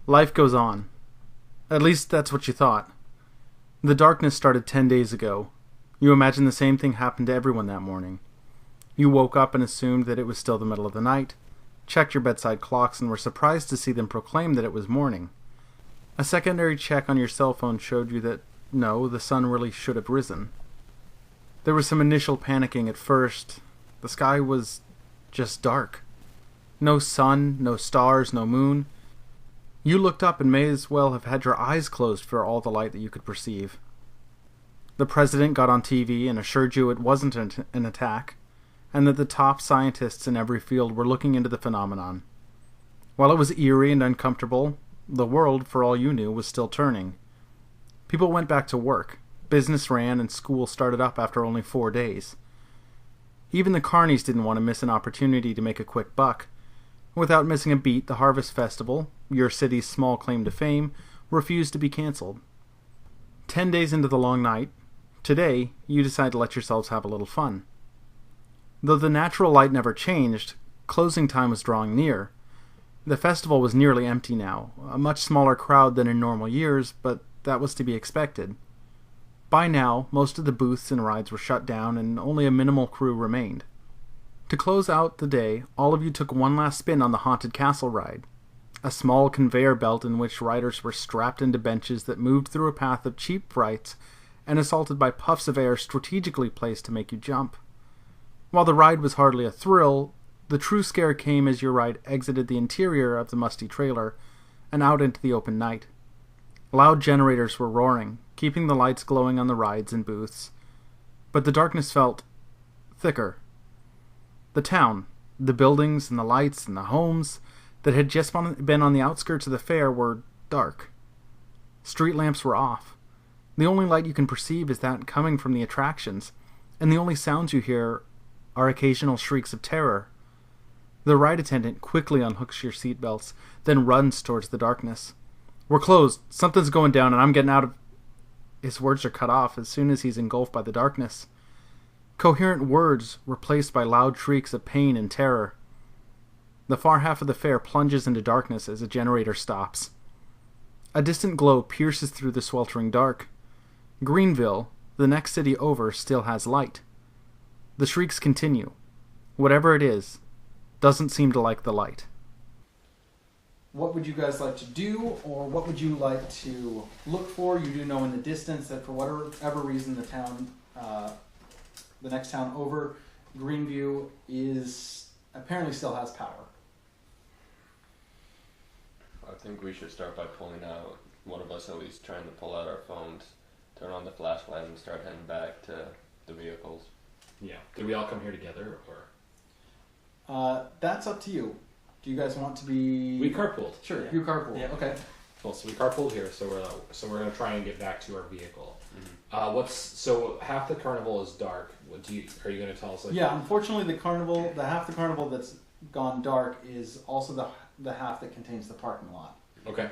Life goes on. At least that's what you thought. The darkness started 10 days ago. You imagined the same thing happened to everyone that morning. You woke up and assumed that it was still the middle of the night, checked your bedside clocks, and were surprised to see them proclaim that it was morning. A secondary check on your cell phone showed you that, no, the sun really should have risen. There was some initial panicking at first. The sky was just dark. No sun, no stars, no moon. You looked up and may as well have had your eyes closed for all the light that you could perceive. The president got on TV and assured you it wasn't an attack, and that the top scientists in every field were looking into the phenomenon. While it was eerie and uncomfortable, the world, for all you knew, was still turning. People went back to work. Business ran and school started up after only 4 days. Even the carnies didn't want to miss an opportunity to make a quick buck. Without missing a beat, the Harvest Festival, your city's small claim to fame, refused to be cancelled. 10 days into the long night, today, you decide to let yourselves have a little fun. Though the natural light never changed, closing time was drawing near. The festival was nearly empty now, a much smaller crowd than in normal years, but that was to be expected. By now, most of the booths and rides were shut down and only a minimal crew remained. To close out the day, all of you took one last spin on the Haunted Castle ride, a small conveyor belt in which riders were strapped into benches that moved through a path of cheap frights and assaulted by puffs of air strategically placed to make you jump. While the ride was hardly a thrill, the true scare came as your ride exited the interior of the musty trailer and out into the open night. Loud generators were roaring, keeping the lights glowing on the rides and booths, but the darkness felt thicker. The town, the buildings and the lights and the homes that had just been on the outskirts of the fair were dark. Street lamps were off. The only light you can perceive is that coming from the attractions, and the only sounds you hear are occasional shrieks of terror. The ride attendant quickly unhooks your seatbelts, then runs towards the darkness. "We're closed. Something's going down and I'm getting out of..." His words are cut off as soon as he's engulfed by the darkness. Coherent words replaced by loud shrieks of pain and terror. The far half of the fair plunges into darkness as a generator stops. A distant glow pierces through the sweltering dark. Greenville, the next city over, still has light. The shrieks continue. Whatever it is, doesn't seem to like the light. What would you guys like to do, or what would you like to look for? You do know in the distance that for whatever reason the next town over, Greenview, apparently still has power. I think we should start by pulling out, one of us at least trying to pull out our phones, turn on the flashlight, and start heading back to the vehicles. Yeah. Did we all come here together, or? That's up to you. Do you guys want to be... We carpooled. Sure, yeah. you carpooled. Yeah. Okay. Cool. So we carpooled here. So we're gonna try and get back to our vehicle. Mm-hmm. So half the carnival is dark. Are you gonna tell us? Yeah. Unfortunately, the half the carnival that's gone dark is also the half that contains the parking lot. Okay.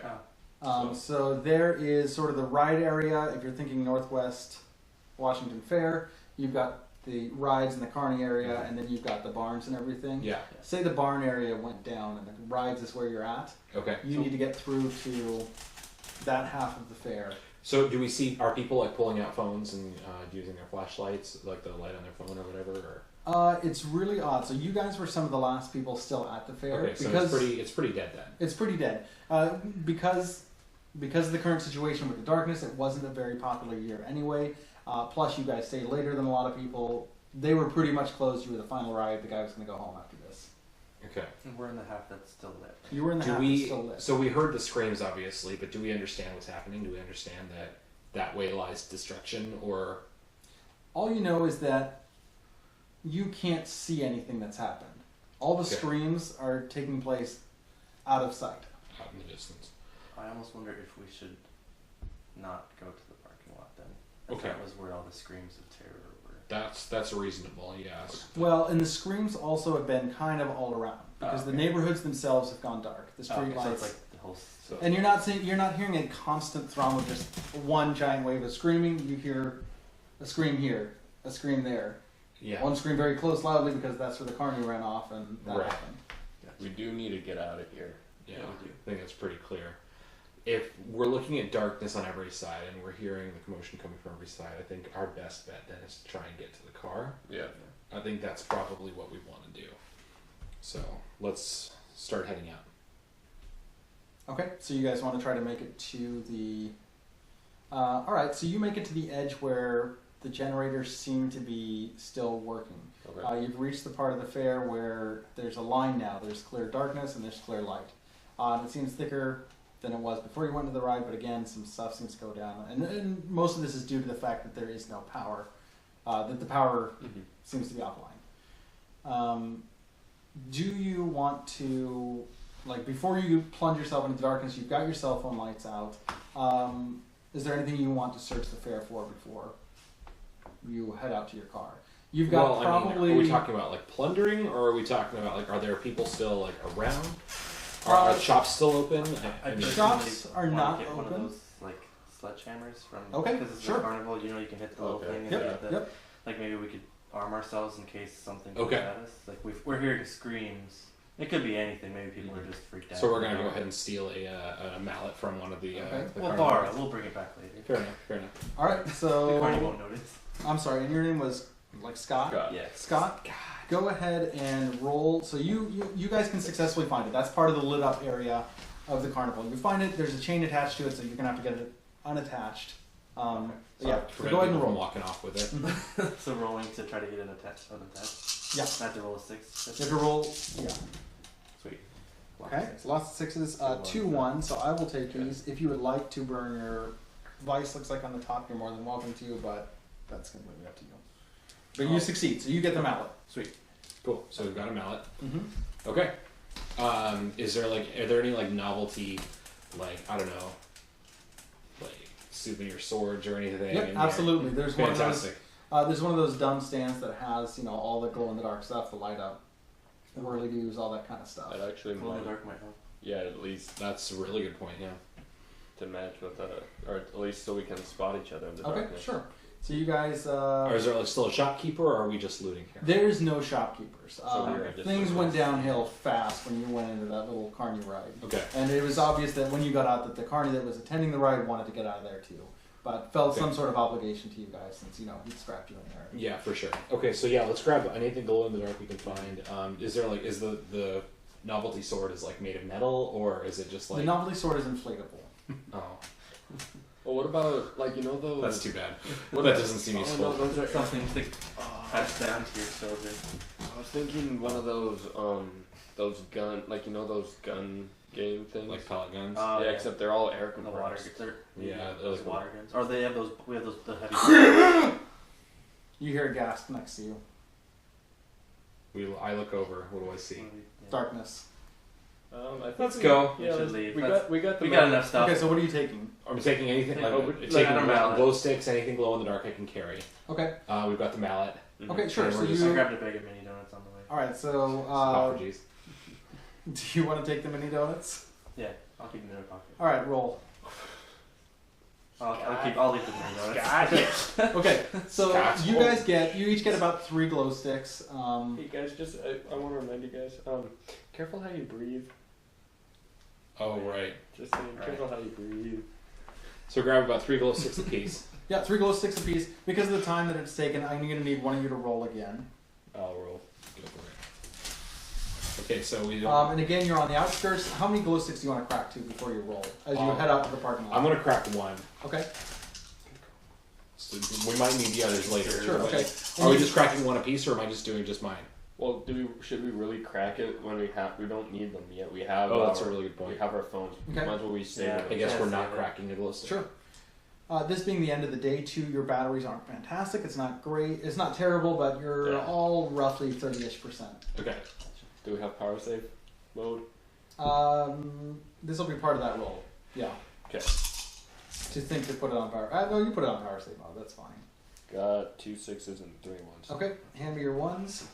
So there is sort of the ride area. If you're thinking Northwest Washington Fair, you've got the rides in the carny area, and then you've got the barns and everything. Yeah. Say the barn area went down and the rides is where you're at. Okay. You need to get through to that half of the fair. So do we see, are people like pulling out phones and using their flashlights, like the light on their phone or whatever? Or? It's really odd. So you guys were some of the last people still at the fair. Okay, so it's pretty dead then. It's pretty dead. Because of the current situation with the darkness, it wasn't a very popular year anyway. Plus, you guys stayed later than a lot of people. They were pretty much closed. You were the final ride. The guy was going to go home after this. Okay. And we're in the half that's still lit. You were in the half that's still lit. So we heard the screams, obviously, but do we understand what's happening? Do we understand that way lies destruction, or? All you know is that you can't see anything that's happened. All the screams are taking place out of sight. Out in the distance. I almost wonder if we should not go to the parking lot then. If Okay. that was where all the screams of terror were. That's reasonable, yes. Well, and the screams also have been kind of all around because the neighborhoods themselves have gone dark. The street lights. So it's like the whole. And you're not hearing a constant thrum of just one giant wave of screaming. You hear a scream here, a scream there. Yeah. One scream very close, loudly, because that's where the carny ran off, and that Right. happened. We do need to get out of here. Yeah, I think that's pretty clear. if we're looking at darkness on every side and we're hearing the commotion coming from every side, I think our best bet then is to try and get to the car. Yeah. I think that's probably what we want to do. So let's start heading out. Okay, so you guys want to try to make it to the... Alright, so you make it to the edge where the generators seem to be still working. Okay. You've reached the part of the fair where there's a line now. There's clear darkness and there's clear light. It seems thicker than it was before you went to the ride, but again, some stuff seems to go down. And most of this is due to the fact that there is no power, that the power seems to be offline. Do you want to, like, before you plunge yourself into the darkness, you've got your cell phone lights out. Is there anything you want to search the fair for before you head out to your car? You've got are we talking about like plundering, or are we talking about like, are there people still like around? Are shops still open? I shops are wanna not get one open. of those like sledgehammers from Okay, because it's sure. a carnival. You know, you can hit the little thing. And Yep. Like maybe we could arm ourselves in case something Okay. comes at us. Like we're hearing screams. It could be anything. Maybe people are just freaked out. So we're gonna go ahead and steal a mallet from one of the. Okay. The We'll carnival. borrow it. We'll bring it back later. Fair enough. Fair enough. All right, The carny so won't notice. I'm sorry, and your name was like Scott. Yeah. Scott, go ahead and roll. So you guys can successfully find it. That's part of the lit up area of the carnival. You find it. There's a chain attached to it, so you're gonna have to get it unattached. Yeah. So go ahead and roll. Walking off with it. So rolling to try to get it unattached. Yeah. I have to roll a 6. You have to roll. Yeah. Sweet. Okay. So lots of sixes. 2 1. So I will take these. If you would like to burn your vice, looks like on the top, you're more than welcome to, but that's completely up to you. But you succeed, so you get the mallet. Sweet. Cool. So we've got a mallet. Mm-hmm. Okay. Are there any like novelty, like I don't know, like souvenir swords or anything? Yep, in absolutely. There? There's Fantastic. there's one of those dumb stands that has all the glow in the dark stuff, the light up, the whirly doos, all that kind of stuff. That actually Glow in might. the dark might help. Yeah, at least That's a really good point. Yeah. to match with or at least so we can spot each other in the Okay, darkness. sure. So you guys, Or is there like still a shopkeeper, or are we just looting here? there's no shopkeepers. we're just Things looking. went downhill fast when you went into that little carny ride. Okay. And it was obvious that when you got out that the carny that was attending the ride wanted to get out of there too. But felt some sort of obligation to you guys since, he'd strapped you in there. Yeah, for sure. Okay, so yeah, let's grab anything glow in the dark we can find. Is the novelty sword is like made of metal, or is it just like The novelty sword is inflatable. oh, Well, what about those? that's too bad. What That are- doesn't seem oh, useful. no, those are Something to pass down to your children. I was thinking one of those gun those gun game things. Like pellet guns. yeah, except they're all air The water compressed. Yeah, those those water guns. Or they have those. We have those the heavy. You hear a gasp next to you. I look over. What do I see? Darkness. I think Let's go. We Yeah, should let's- leave. we That's- got We got enough stuff. Okay, so what are you taking? I'm taking anything. Yeah, Like, we- taking I don't know. glow sticks, anything glow in the dark I can carry. Okay. We've got the mallet. Okay, sure. And So we're just- I you. grabbed a bag of mini donuts on the way. All right. So Apologies. do you want to take the mini donuts? Yeah, I'll keep them in my pocket. All right. Roll. I'll leave the mini donuts. Okay. So Scott's you roll. guys you each get about 3 glow sticks. Hey guys, just I want to remind you guys, careful how you breathe. Oh right. Just saying, Right. careful how you breathe. So grab about 3 glow sticks apiece. Yeah, 3 glow sticks apiece. Because of the time that it's taken, I'm going to need one of you to roll again. I'll roll. Go for it. Okay, so we don't. And again, you're on the outskirts. How many glow sticks do you want to crack to before you roll as you head out to the parking lot? I'm gonna crack one. Okay. So we might need the others later. Sure. Okay. Are we just cracking one apiece, or am I just doing just mine? Well, should we really crack it when we don't need them yet? We have. Oh, that's a really good We point. have our phones. Okay. Might as well we save Yeah. them. I guess Yeah, we're save not it. cracking a glow stick. Sure. This being the end of the day, too, your batteries aren't fantastic. It's not great. It's not terrible, but you're Yeah. all roughly 30-ish%. Okay. Do we have power save mode? This will be part of that roll. Yeah. Okay. To think to put it on power. No, you put it on power save mode. That's fine. Got 2 6s and 3 1s. Okay. Hand me your ones.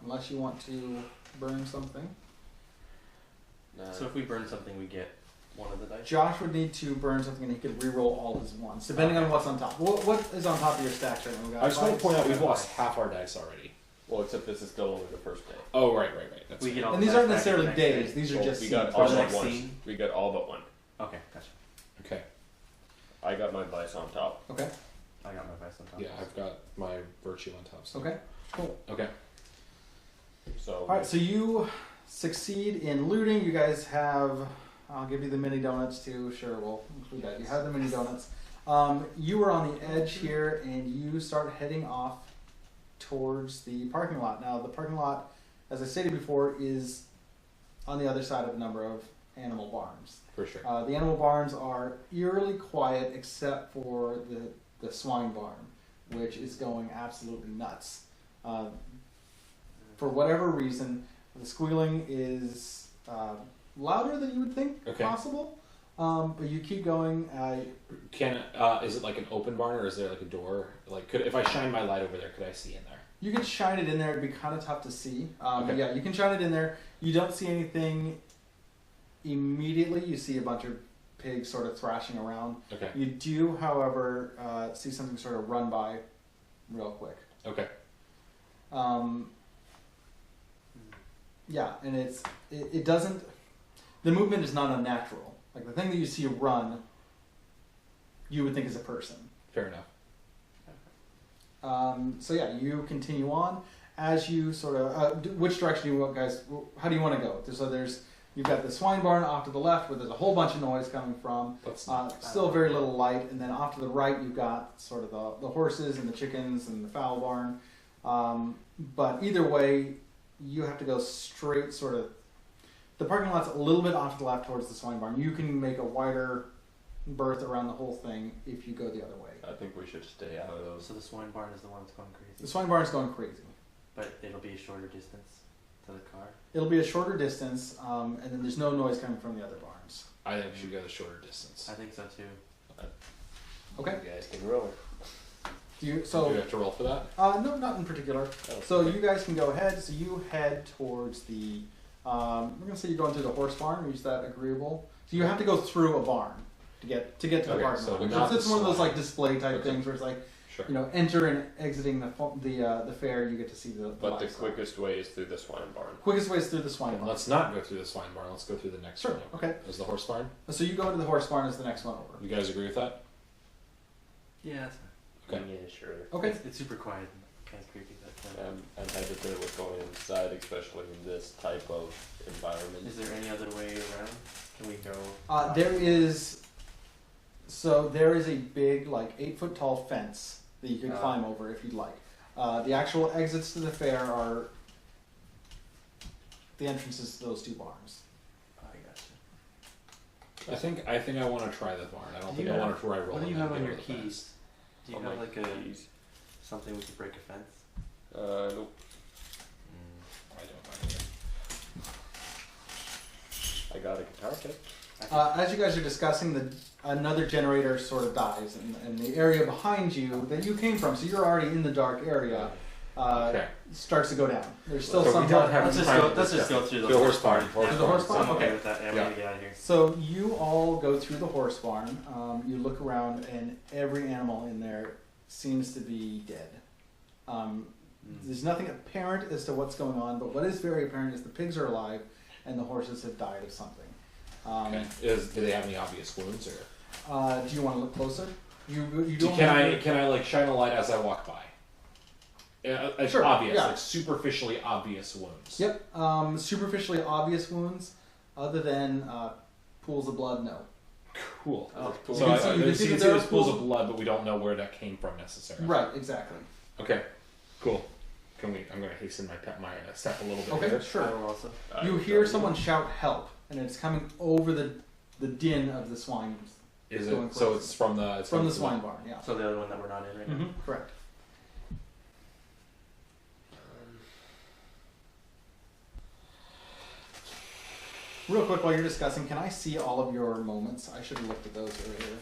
Unless you want to burn something. Nah. So if we burn something, we get one of the dice. Josh would need to burn something and he could re-roll all his ones, depending on what's on top. What is on top of your stacks right now? We got I just want to point out we've five. lost half our dice already. Well, except this is still only the first day. Oh right. That's We fine. get all And the these dice aren't back necessarily the next day. days. These are Well, just we got scenes. all For the but next one. scene? We got all but one. Okay, gotcha. Okay. I got my vice on top. Okay. I got my vice on top. Yeah, I've got my virtue on top. So. Okay. Cool. Okay. So All right. So you succeed in looting. You guys have. I'll give you the mini donuts too. Sure, we'll include that. You have the mini donuts. You are on the edge here, and you start heading off towards the parking lot. Now, the parking lot, as I stated before, is on the other side of a number of animal barns. For sure. The animal barns are eerily quiet except for the swine barn, which is going absolutely nuts. For whatever reason, the squealing is louder than you would think possible. But you keep going. Is it like an open barn, or is there like a door? Like, if I shine my light over there, could I see in there? You could shine it in there. It'd be kind of tough to see. But Okay. yeah, you can shine it in there. You don't see anything immediately. You see a bunch of pigs sort of thrashing around. Okay. You do, however, see something sort of run by real quick. Okay. Yeah, and it doesn't. The movement is not unnatural. Like the thing that you see run, you would think is a person. Fair enough. So yeah, you continue on as you sort of. Which direction do you want, guys? How do you want to go? So you've got the swine barn off to the left, where there's a whole bunch of noise coming from. Still very little light, and then off to the right, you've got sort of the horses and the chickens and the fowl barn. But either way, you have to go straight. Sort of, the parking lot's a little bit off to the left towards the swine barn. You can make a wider berth around the whole thing if you go the other way. I think we should stay out of those. So the swine barn is the one that's going The crazy. swine barn's going crazy. But it'll be a shorter distance to the car. It'll be a shorter distance, and then there's no noise coming from the other barns. I think we should go the shorter distance. I think so too. Okay. You guys can roll. Do you Do we have to roll for that? No, not in particular. Oh, So you guys can go ahead. So you head towards the. We're gonna say you're going through the horse barn. Is that agreeable? So you have to go through a barn to get to the Okay, parking so lot. not It's the one of those slide. like display type Okay. things where it's like Sure. enter and exiting the fair. You get to see the. But the livestock. quickest way is through the swine barn. Quickest way is through the swine barn. Let's not go through the swine barn. Let's go through the next Sure. one. Okay. Is the horse barn? So you go to the horse barn as the next one over. You guys agree with that? Yeah, that's fine. Okay. Yeah, sure. Okay. It's super quiet and kind of creepy. But, I'm hesitant with going inside, especially in this type of environment. is there any other way around? Can we go? There is. So there is a big, like 8-foot tall fence that you could climb over if you'd like. The actual exits to the fair are the entrances to those two barns. I gotcha. I think I want to try the barn. I don't Do think you I have- want to try rolling. What do you and have on get your over the fence. keys? Do you On have my like a keys. something we could break a fence? Nope. I don't know. I got a guitar pick. As you guys are discussing, another generator sort of dies, and the area behind you that you came from, so you're already in the dark area, Okay. starts to go down. There's still So some we don't dark. have Let's just time go. to Let's just discuss go through The horse barn. Yeah, Through the horse barn? I'm okay Okay. with that. I'm Yeah. gonna get out of here. So you all go through the horse barn. You look around, and every animal in there seems to be dead. There's nothing apparent as to what's going on, but what is very apparent is the pigs are alive, and the horses have died of something. Okay. Do they have any obvious wounds, or Do you want to look closer? You don't. can I like shine a light as I walk by? It's Sure, obvious, yeah. like superficially obvious wounds. Yep. Superficially obvious wounds, other than pools of blood. No. Cool. Oh, Cool. So You can see- you can you see can that see there there's are pools pools- of blood, but we don't know where that came from necessarily. Right. Exactly. Okay. Cool. Can we? I'm going to hasten my step a little bit Okay. here. I Sure. will also. You hear someone shout "help," and it's coming over the din of the swine. Is Going it? So crazy. it's from the. It's From the swine barn. Yeah. So the other one that we're not in right now. Correct. Real quick, while you're discussing, can I see all of your moments? I should have looked at those earlier.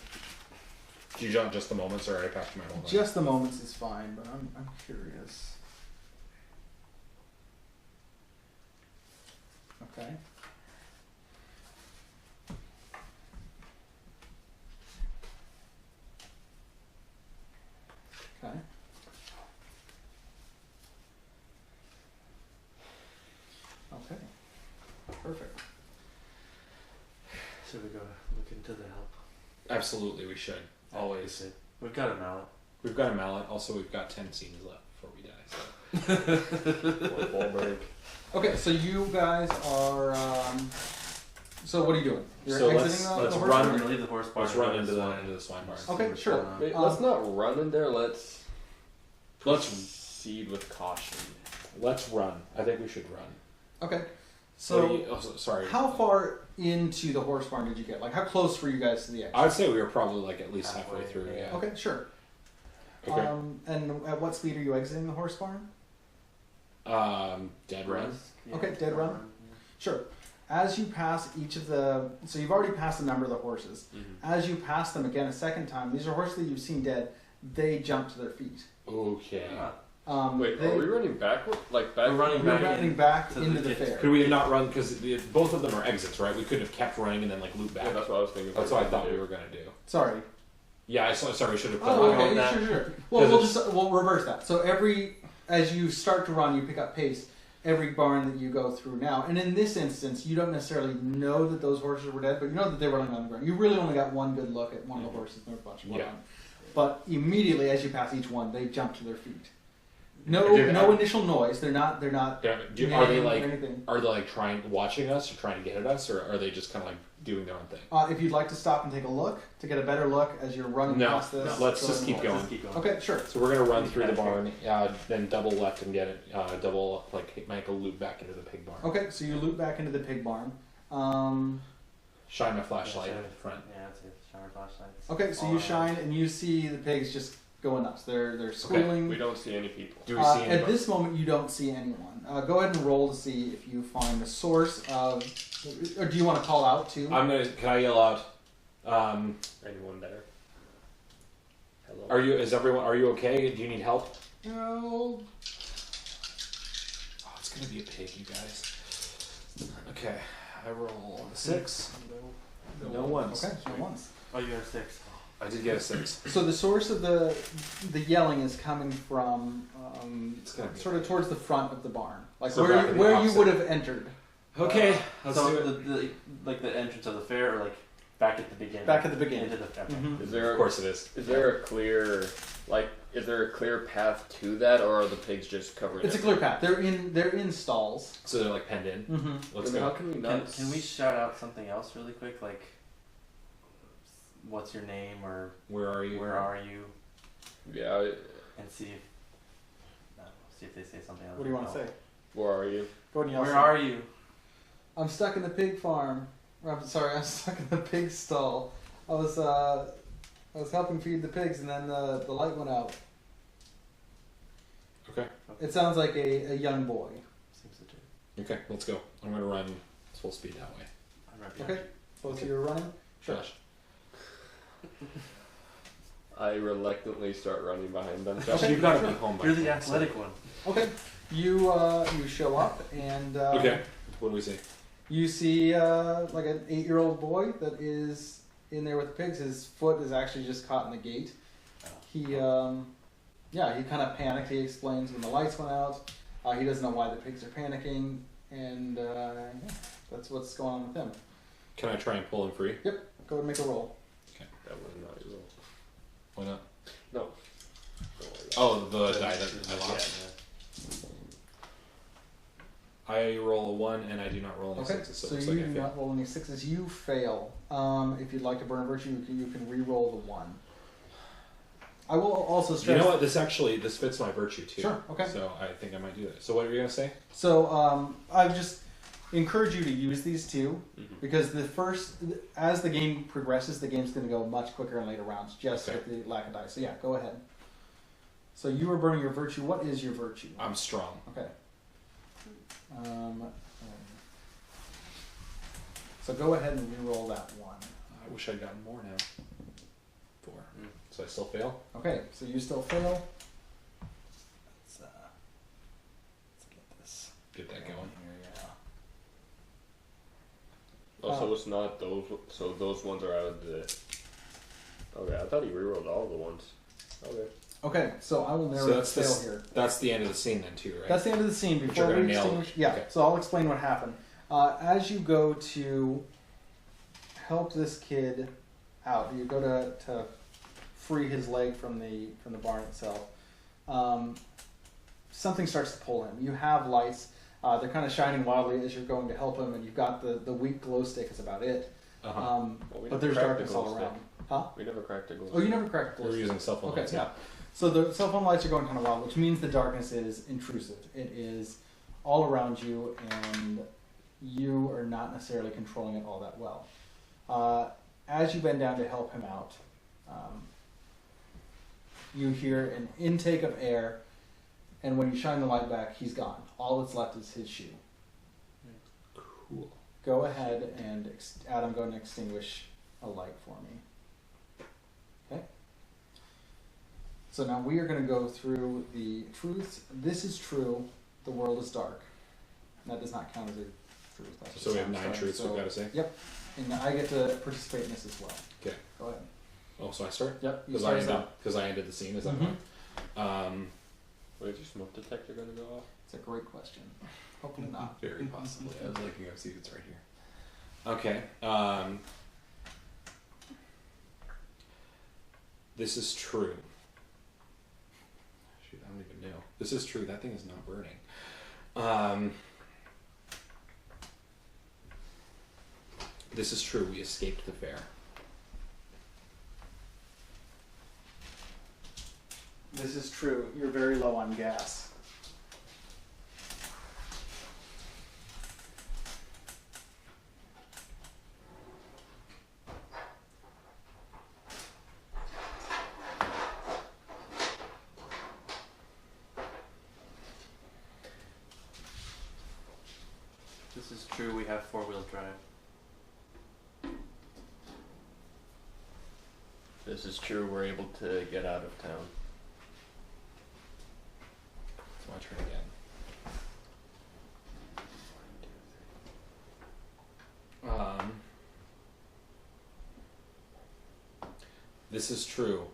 Do you jump just the moments, or I passed my whole? Just the moments is fine, but I'm curious. Okay. Okay. Okay. Perfect. Should we go look into the help? Absolutely, we should. Always. We've got a mallet. We've got a mallet. Also, we've got 10 scenes left before we die. So. One ball break. Okay, so you guys are. So what are you doing? You're So exiting let's the horse run. We're barn? gonna leave the horse barn. Let's run into the swine barn. Okay, sure. Wait, let's not run in there. Let's Let's proceed with caution. run. I think we should run. Okay. So, So sorry. how far into the horse barn did you get? Like, how close were you guys to the exit? I'd say we were probably like at least halfway Halfway, through. Yeah. Okay, sure. Okay. And at what speed are you exiting the horse barn? Dead run. Okay, dead run. Sure. As you pass each of the, so you've already passed a number of the horses. Mm-hmm. As you pass them again a second time, these are horses that you've seen dead. They jump to their feet. Okay. Wait, they, are we running backward? Like back? We're running you're back running back to into the the ditch. fair. Could we have not run because both of them are exits, right? We could have kept running and then like loop back. Yeah, that's what I was thinking. That's what I thought we were gonna do. Sorry. Yeah, sorry. We should have. Oh, put okay, that. sure. Well, we'll reverse that. So as you start to run, you pick up pace. Every barn that you go through now, and in this instance, you don't necessarily know that those horses were dead, but you know that they were laying on the ground. You really only got one good look at one of the horses. There was a bunch of them on. But immediately, as you pass each one, they jump to their feet. No initial noise. They're not. Are they or like? anything. Are they like watching us, or trying to get at us, or are they just kind of like doing their own thing? If you'd like to stop and take a look to get a better look as you're running past this, let's go just ahead keep and roll. going. Okay, sure. So we're gonna run through the barn, then double left and get it. Double like make a loop back into the pig barn. Okay, so you loop back into the pig barn. Shine my flashlight in front. Yeah, that's it. Shower flashlights. Okay, so you shine and you see the pigs just going nuts. They're squealing. We don't see any people. Do we see anybody? At this moment, you don't see anyone. Go ahead and roll to see if you find the source of. Or do you want to call out too? Can I yell out? Anyone there? Hello. Are you okay? Do you need help? No. Oh, it's gonna be a pig, you guys. Okay, I roll a 6. No ones. Okay, no ones. Oh, you got a 6. I did get a 6. So the source of the yelling is coming from It's gonna be sort of towards the front of the barn, like So back in the where you opposite. would have entered. Okay, let's do So it. the entrance of the fair, or like back at the beginning. Back at the beginning. Into the fair. Mhm. Is there? Of course it is. Is there a clear Is there a clear path to that, or are the pigs just covering? It's a clear path. They're in stalls. So they're like penned in. Mm-hmm. Let's How go. can we not? Can we shout out something else really quick, like what's your name, or Where are you? where are you, Yeah. and see if they say something else. What do you want to say? Where are you? Go ahead and yell. Where are you? I'm stuck in the pig farm. I'm sorry, I'm stuck in the pig stall. I was helping feed the pigs, and then the light went out. Okay. It sounds like a young boy. Seems legit. Okay, let's go. I'm gonna run full speed that way. I'm right behind Okay. Both of you are running. Sure. Josh. I reluctantly start running behind them. Josh, Okay, you've got to sure. be home by you. You're the now, athletic one. Okay. You show up and Okay. What do we see? you see like an 8-year-old boy that is in there with the pigs. His foot is actually just caught in the gate. He he kind of panicked. He explains when the lights went out. He doesn't know why the pigs are panicking, and that's what's going on with him. Can I try and pull him free? Go ahead and make a roll. That was not your roll. Why not? No. Don't worry. Oh, the die that I lost. I roll a 1 and I do not roll any Okay, 6s, so so it looks you like I do fail. not roll any 6s. You fail. If you'd like to burn a virtue, you can re-roll the 1. I will also stress. You know what? This fits my virtue too. Sure, okay. So I think I might do that. So what were you gonna say? So I just encourage you to use these two Mm-hmm. because as the game progresses, the game's going to go much quicker in later rounds, just Okay. with the lack of dice. So yeah, go ahead. So you were burning your virtue. What is your virtue? I'm strong. Okay. So go ahead and re-roll that 1. I wish I'd gotten more now. 4. Mm. So I still fail. Okay, so you still fail. Let's get this. Get that going. Here, yeah. Also, it's not those. So those ones are out of the. Okay, I thought he rerolled all the ones. Okay. Okay, so I will narrow So the that's fail here. That's the end of the scene then too, right? That's the end of the scene you're before gonna we nail. extinguish. Yeah, Okay. so I'll explain what happened. As you go to help this kid out. You go to free his leg from the barn itself. Something starts to pull him. You have lights. They're kind of shining wildly as you're going to help him, and you've got the weak glow stick is about it. Well, we But never there's cracked darkness the glow all stick. around. Huh? We never cracked the glow Oh, you stick. never cracked the glow We're stick. using cell phone Okay, lights yeah. now. So the cell phone lights are going kind of wild, which means the darkness is intrusive. It is all around you, and you are not necessarily controlling it all that well. As you bend down to help him out, you hear an intake of air, and when you shine the light back, he's gone. All that's left is his shoe. Cool. Go ahead and, Adam, go and extinguish a light for me. Okay? So now we are going to go through the truths. This is true. The world is dark. And that does not count as a truth. That's So we have just 9 sound. truths So- we've got to say? Yep. And I get to participate in this as well. Okay. Go ahead. Oh, so I start? Yep. You Because start us out. I ended the scene, is that Mhm. fine? Where's your smoke detector going to go off? It's a great question. Hopefully not. Very possibly. I was looking up, see if it's right here. Okay. This is true. Shoot, I don't even know. This is true. That thing is not burning. This is true. We escaped the fair. This is true. You're very low on gas. This is true, we have 4-wheel drive. This is true, we're able to get out of town. So I try again. This is true.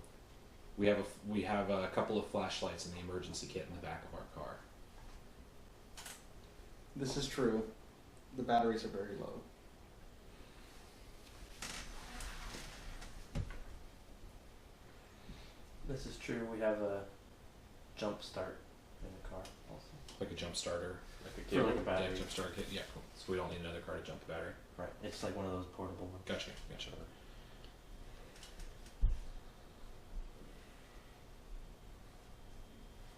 We have a couple of flashlights in the emergency kit in the back of our car. This is true. The batteries are very low. This is true, we have a jump start in the car also. Like a jump starter. Like a For cable. like a battery. Yeah, jump starter kit. Yeah, cool. So we don't need another car to jump the battery. Right, it's like one of those portable ones. Gotcha.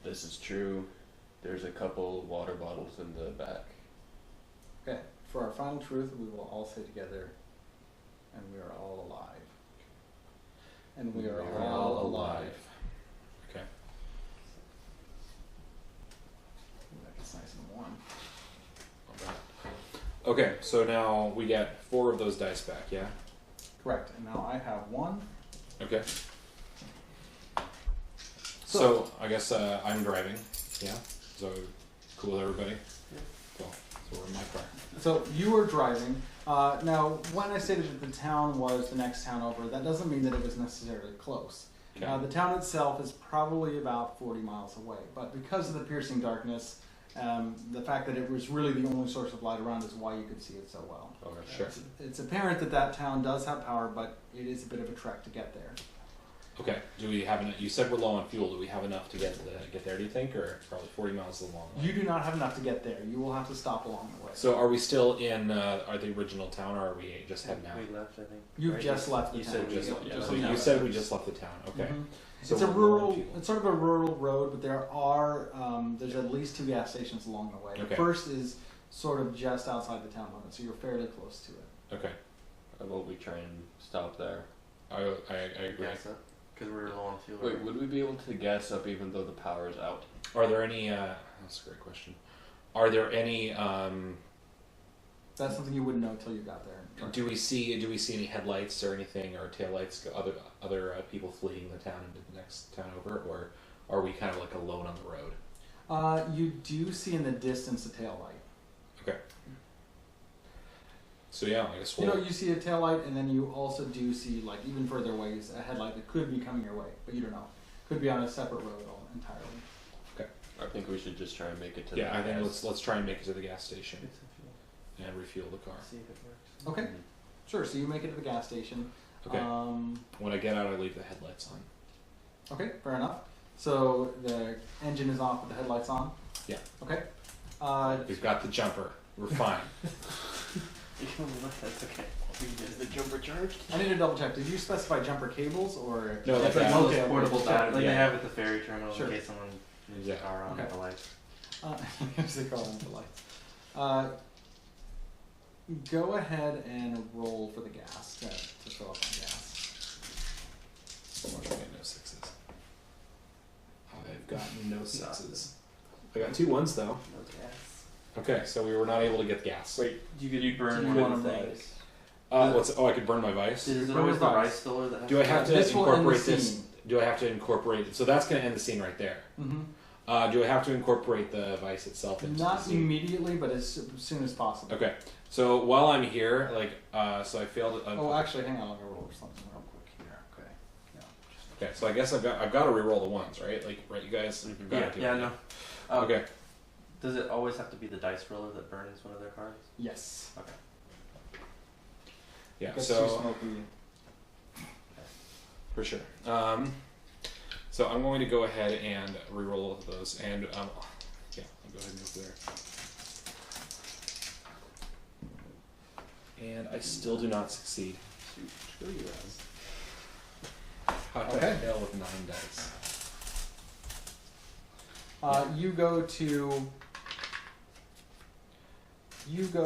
This is true. There's a couple water bottles in the back. Okay. For our final truth, we will all say together, and we are all alive. And we are all alive. Okay. Ooh, that gets nice and warm. Okay, so now we get 4 of those dice back, yeah? Correct. And now I have 1. Okay. So I guess I'm driving, yeah? So cool with everybody? Cool. So we're in my car. So you were driving. Now, when I stated that the town was the next town over, that doesn't mean that it was necessarily close. Okay. The town itself is probably about 40 miles away, but because of the piercing darkness, the fact that it was really the only source of light around is why you could see it so well. Okay. Sure. It's apparent that that town does have power, but it is a bit of a trek to get there. Okay. Do we have enough? You said we're low on fuel. Do we have enough to get there? Do you think, or probably 40 miles is a long way? You do not have enough to get there. You will have to stop along the way. So are we still in the original town, or are we just heading out? We left, I think. You've right? just left the You town. said we Just, left- yeah, just so left you the said town. we just left the town. Okay. Mhm. So It's a we're low on rural. fuel. It's sort of a rural road, but there are there's at least 2 gas stations along the way. Okay. The first is sort of just outside the town limit, so you're fairly close to it. Okay. How about we try and stop there? I agree. Gas up, because we were low on fuel. Wait, would we be able to gas up even though the power is out? Are there any? That's a great question. Are there any? That's something you wouldn't know until you got there. Do we see any headlights or anything, or taillights? Other people fleeing the town into the next town over, or are we kind of like alone on the road? You do see in the distance a tail light. Okay. So yeah, I guess You we'll. know, you see a tail light, and then you also do see, like, even further away, is a headlight that could be coming your way, but you don't know. Could be on a separate road entirely. I think we should just try and make it to Yeah, the I think gas. let's try and make it to the gas station Get some fuel. and refuel the car. See if it works. Okay. Sure. So you make it to the gas station. Okay. When I get out, I leave the headlights on. Okay, fair enough. So the engine is off with the headlights on? Yeah. Okay. We've got the jumper. We're fine. That's okay. Is the jumper charged? I need to double check. Did you specify jumper cables or? No, It's like like that. portable battery, like Yeah. they have at the ferry terminal Sure. in case someone leaves Yeah. their car on Okay. with the lights. Here's the call on the lights. Go ahead and roll for the gas to fill up on gas. Unfortunately, no sixes. I've gotten no sixes. I got 2 1s though. No gas. Okay, so we were not able to get gas. Wait, you burn Do you one wanna of the roll? things. I could burn my vice. Is it burn always the the vice. rice filler that has Do I have to This will end the incorporate this? scene. Do I have to incorporate? So that's going to end the scene right there. Mm-hmm. Do I have to incorporate the vice itself into the Not scene? immediately, but as soon as possible. Okay. So while I'm here, so I failed. Oh, actually, hang on. Let me roll something real quick here. Okay. Okay, so I guess I've got to re-roll the ones, right? Right, you guys. Mhm. You've gotta do Yeah, it. no. Okay. Does it always have to be the dice roller that burns one of their cards? Yes. Okay. Yeah. Gets So. too smoky. For sure. So I'm going to go ahead and re-roll those, and yeah, I'll go ahead and move there. And I still do not succeed. Shoot, screw you guys. How did I Okay. fail with 9 dice? You go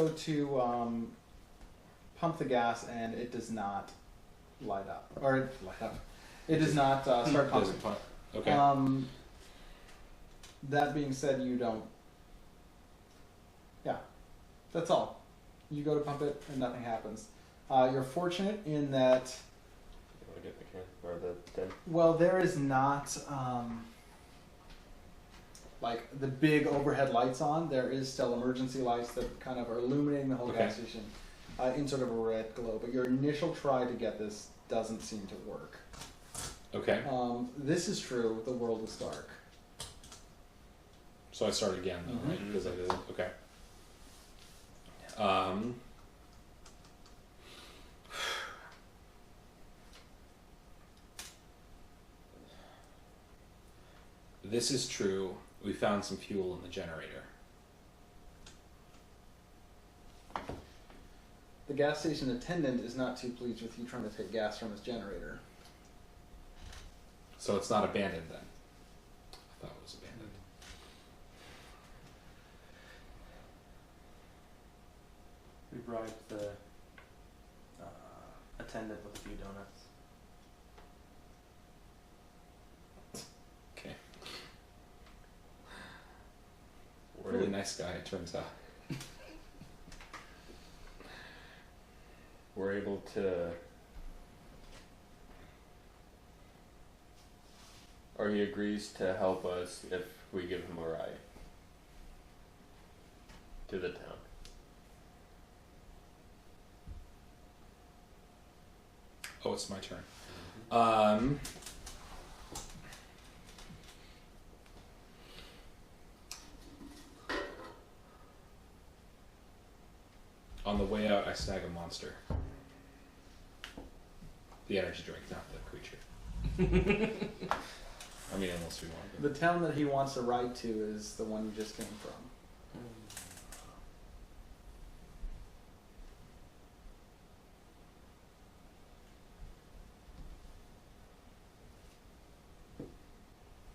to pump the gas, and it does not light up, or light up. It does not start pumping. Doesn't pump. Okay. That being said, you don't. Yeah, that's all. You go to pump it, and nothing happens. You're fortunate in that. You want to get the can or the tin? Well, there is not like the big overhead lights on. There is still emergency lights that kind of are illuminating the whole gas Okay. station in sort of a red glow. But your initial try to get this doesn't seem to work. Okay. This is true. The world was dark. So I start again, though, right? Mhm. Because I did. Okay. This is true. We found some fuel in the generator. The gas station attendant is not too pleased with you trying to take gas from his generator. So it's not abandoned then. I thought it was abandoned. We bribed the attendant with a few donuts. Okay. Really nice guy, it turns out. We're able to. Or he agrees to help us if we give him a ride to the town. Oh, it's my turn. On the way out, I snag a monster. The energy drink, not the creature. I mean, unless we want to. The town that he wants to ride to is the one you just came from.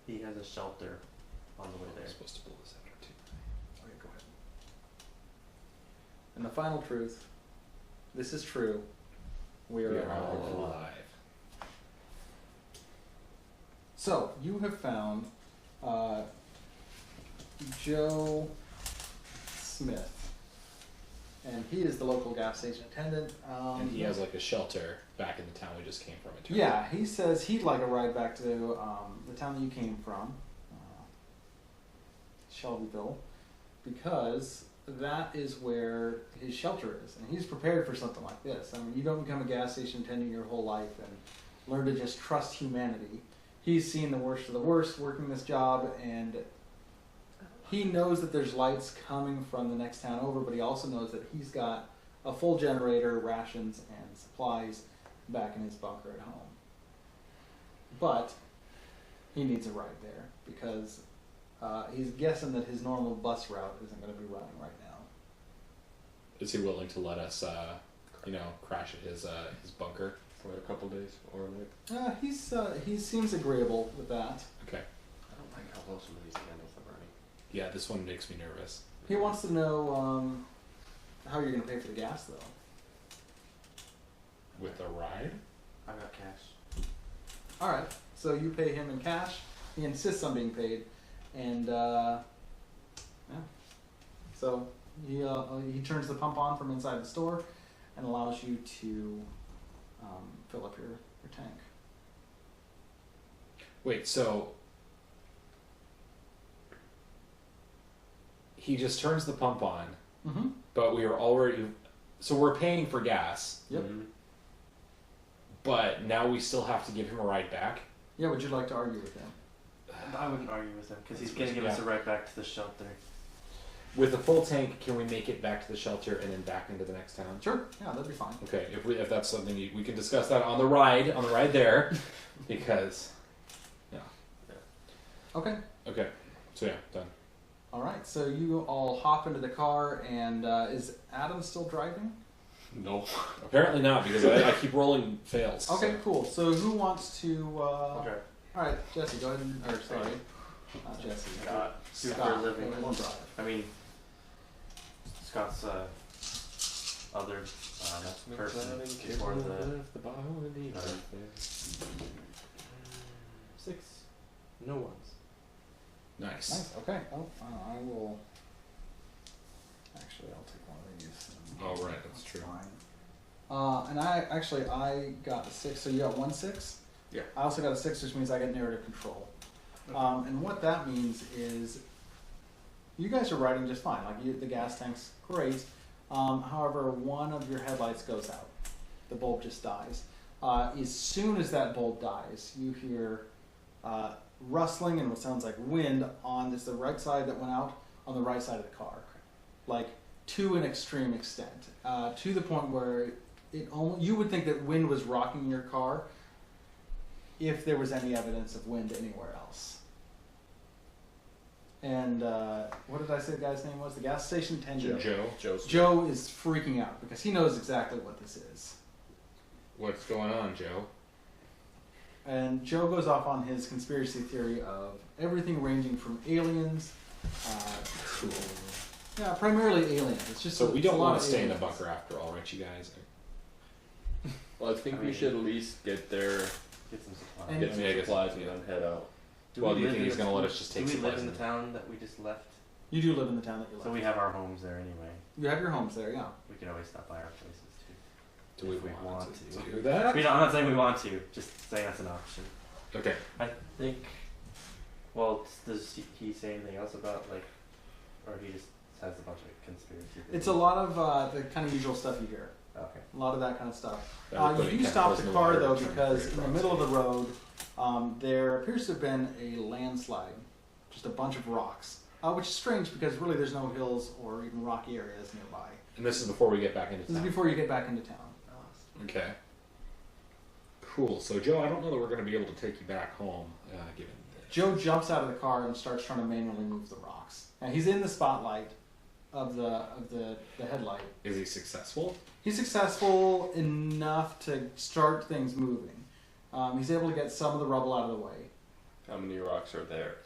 He has a shelter on the way I'm there. supposed to blow this out too. Okay, go ahead. And the final truth, this is true. We are all alive. alive. So, you have found Joe Smith. And he is the local gas station attendant. And he has like a shelter back in the town we just came from. It Yeah, he says he'd like a ride back to the town that you came from, Shelbyville, because that is where his shelter is, and he's prepared for something like this. I mean, you don't become a gas station attendant your whole life and learn to just trust humanity. He's seen the worst of the worst working this job, and he knows that there's lights coming from the next town over, but he also knows that he's got a full generator, rations, and supplies back in his bunker at home. But he needs a ride there because he's guessing that his normal bus route isn't going to be running right now. Is he willing to let us, crash at his bunker? For a couple days or like. He seems agreeable with that. Okay. I don't like how low some of these candles are burning. Yeah, this one makes me nervous. He wants to know how you're going to pay for the gas, though. With a ride? I got cash. All right, so you pay him in cash. He insists on being paid, and yeah. So he turns the pump on from inside the store, and allows you to fill up your tank. Wait, so he just turns the pump on, Mm-hmm. but we are already, so we're paying for gas, Yep. Mhm. but now we still have to give him a ride back? Yeah. Would you like to argue with him? I wouldn't argue with him because he's going to give us a ride back to the shelter. With a full tank, can we make it back to the shelter and then back into the next town? Sure. Yeah, that'd be fine. Okay, if that's something we can discuss that on the ride there, because Okay. okay, so yeah, done. All right. So you all hop into the car, and is Adam still driving? No. Apparently not, because I keep rolling fails. Okay. so. Cool. So who wants to? Okay. All right, Jesse, go ahead and. Or sorry, not Jesse. Scott. Super Scott, living. go ahead and drive. I mean, Scott's other person before the 6. No ones. Nice. Nice. Okay. Oh, I will. Actually, I'll take one of these. Oh, right, that's true. Fine. And I got a 6. So you got 1 6. Yeah. I also got a 6, which means I get narrative control. And what that means is, you guys are riding just fine. Like the gas tank's great. However, one of your headlights goes out. The bulb just dies. As soon as that bulb dies, you hear rustling and what sounds like wind on the right side that went out, on the right side of the car, like to an extreme extent, to the point where you would think that wind was rocking your car if there was any evidence of wind anywhere else. And what did I say the guy's name was? The gas station attendant. Joe is freaking out because he knows exactly what this is. What's going on, Joe? And Joe goes off on his conspiracy theory of everything ranging from aliens Cool. yeah, primarily aliens. It's just So we don't want lot to of stay in the aliens. bunker after all, right, you guys? Well, I think I we mean- should at least get there, Get some supplies. And- get some Yeah, I guess supplies, so. and then head out. Do Well, we do you live think in he's the- gonna let us just take Do we live supplies in the in? town that we just left? You do live in the town that you live. So we have our homes there anyway. You have your homes there, yeah. We can always stop by our places too. Do we If we want want to to. do that? I'm not saying we want to. Just saying that's an option. Okay. I think. Well, does he say anything else about or he just has a bunch of conspiracy theories? It's a lot of the kind of usual stuff you hear. Okay. A lot of that kind of stuff. That would You put do it stop kind of the close car to though the because in the road. middle of the road there appears to have been a landslide, just a bunch of rocks, which is strange because really there's no hills or even rocky areas nearby. And this is before we get back into This is town. before you get back into town. Okay. Cool. So, Joe, I don't know that we're going to be able to take you back home, given this. Joe jumps out of the car and starts trying to manually move the rocks. And he's in the spotlight of the headlight. Is he successful? He's successful enough to start things moving. He's able to get some of the rubble out of the way. How many rocks are there?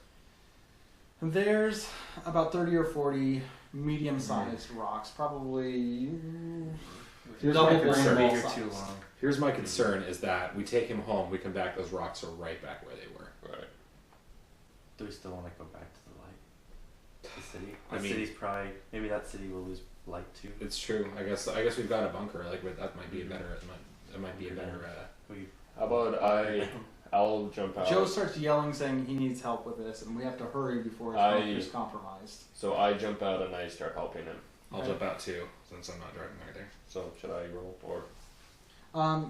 There's about 30 or 40 medium-sized rocks, probably Here's double my the concern. ball Be here size. too long. Here's my concern is that we take him home, we come back, those rocks are right back where they were. Right. Do we still want to go back to the light? The city. I The mean- city's probably maybe that city will lose light too. It's true. I guess we've got a bunker. That might be a better. That might be a better. We How about I'll jump out. Joe starts yelling, saying he needs help with this, and we have to hurry before his I- bunker's compromised. So I jump out and I start helping him. I'll Okay. jump out too, since I'm not driving either. So should I roll or?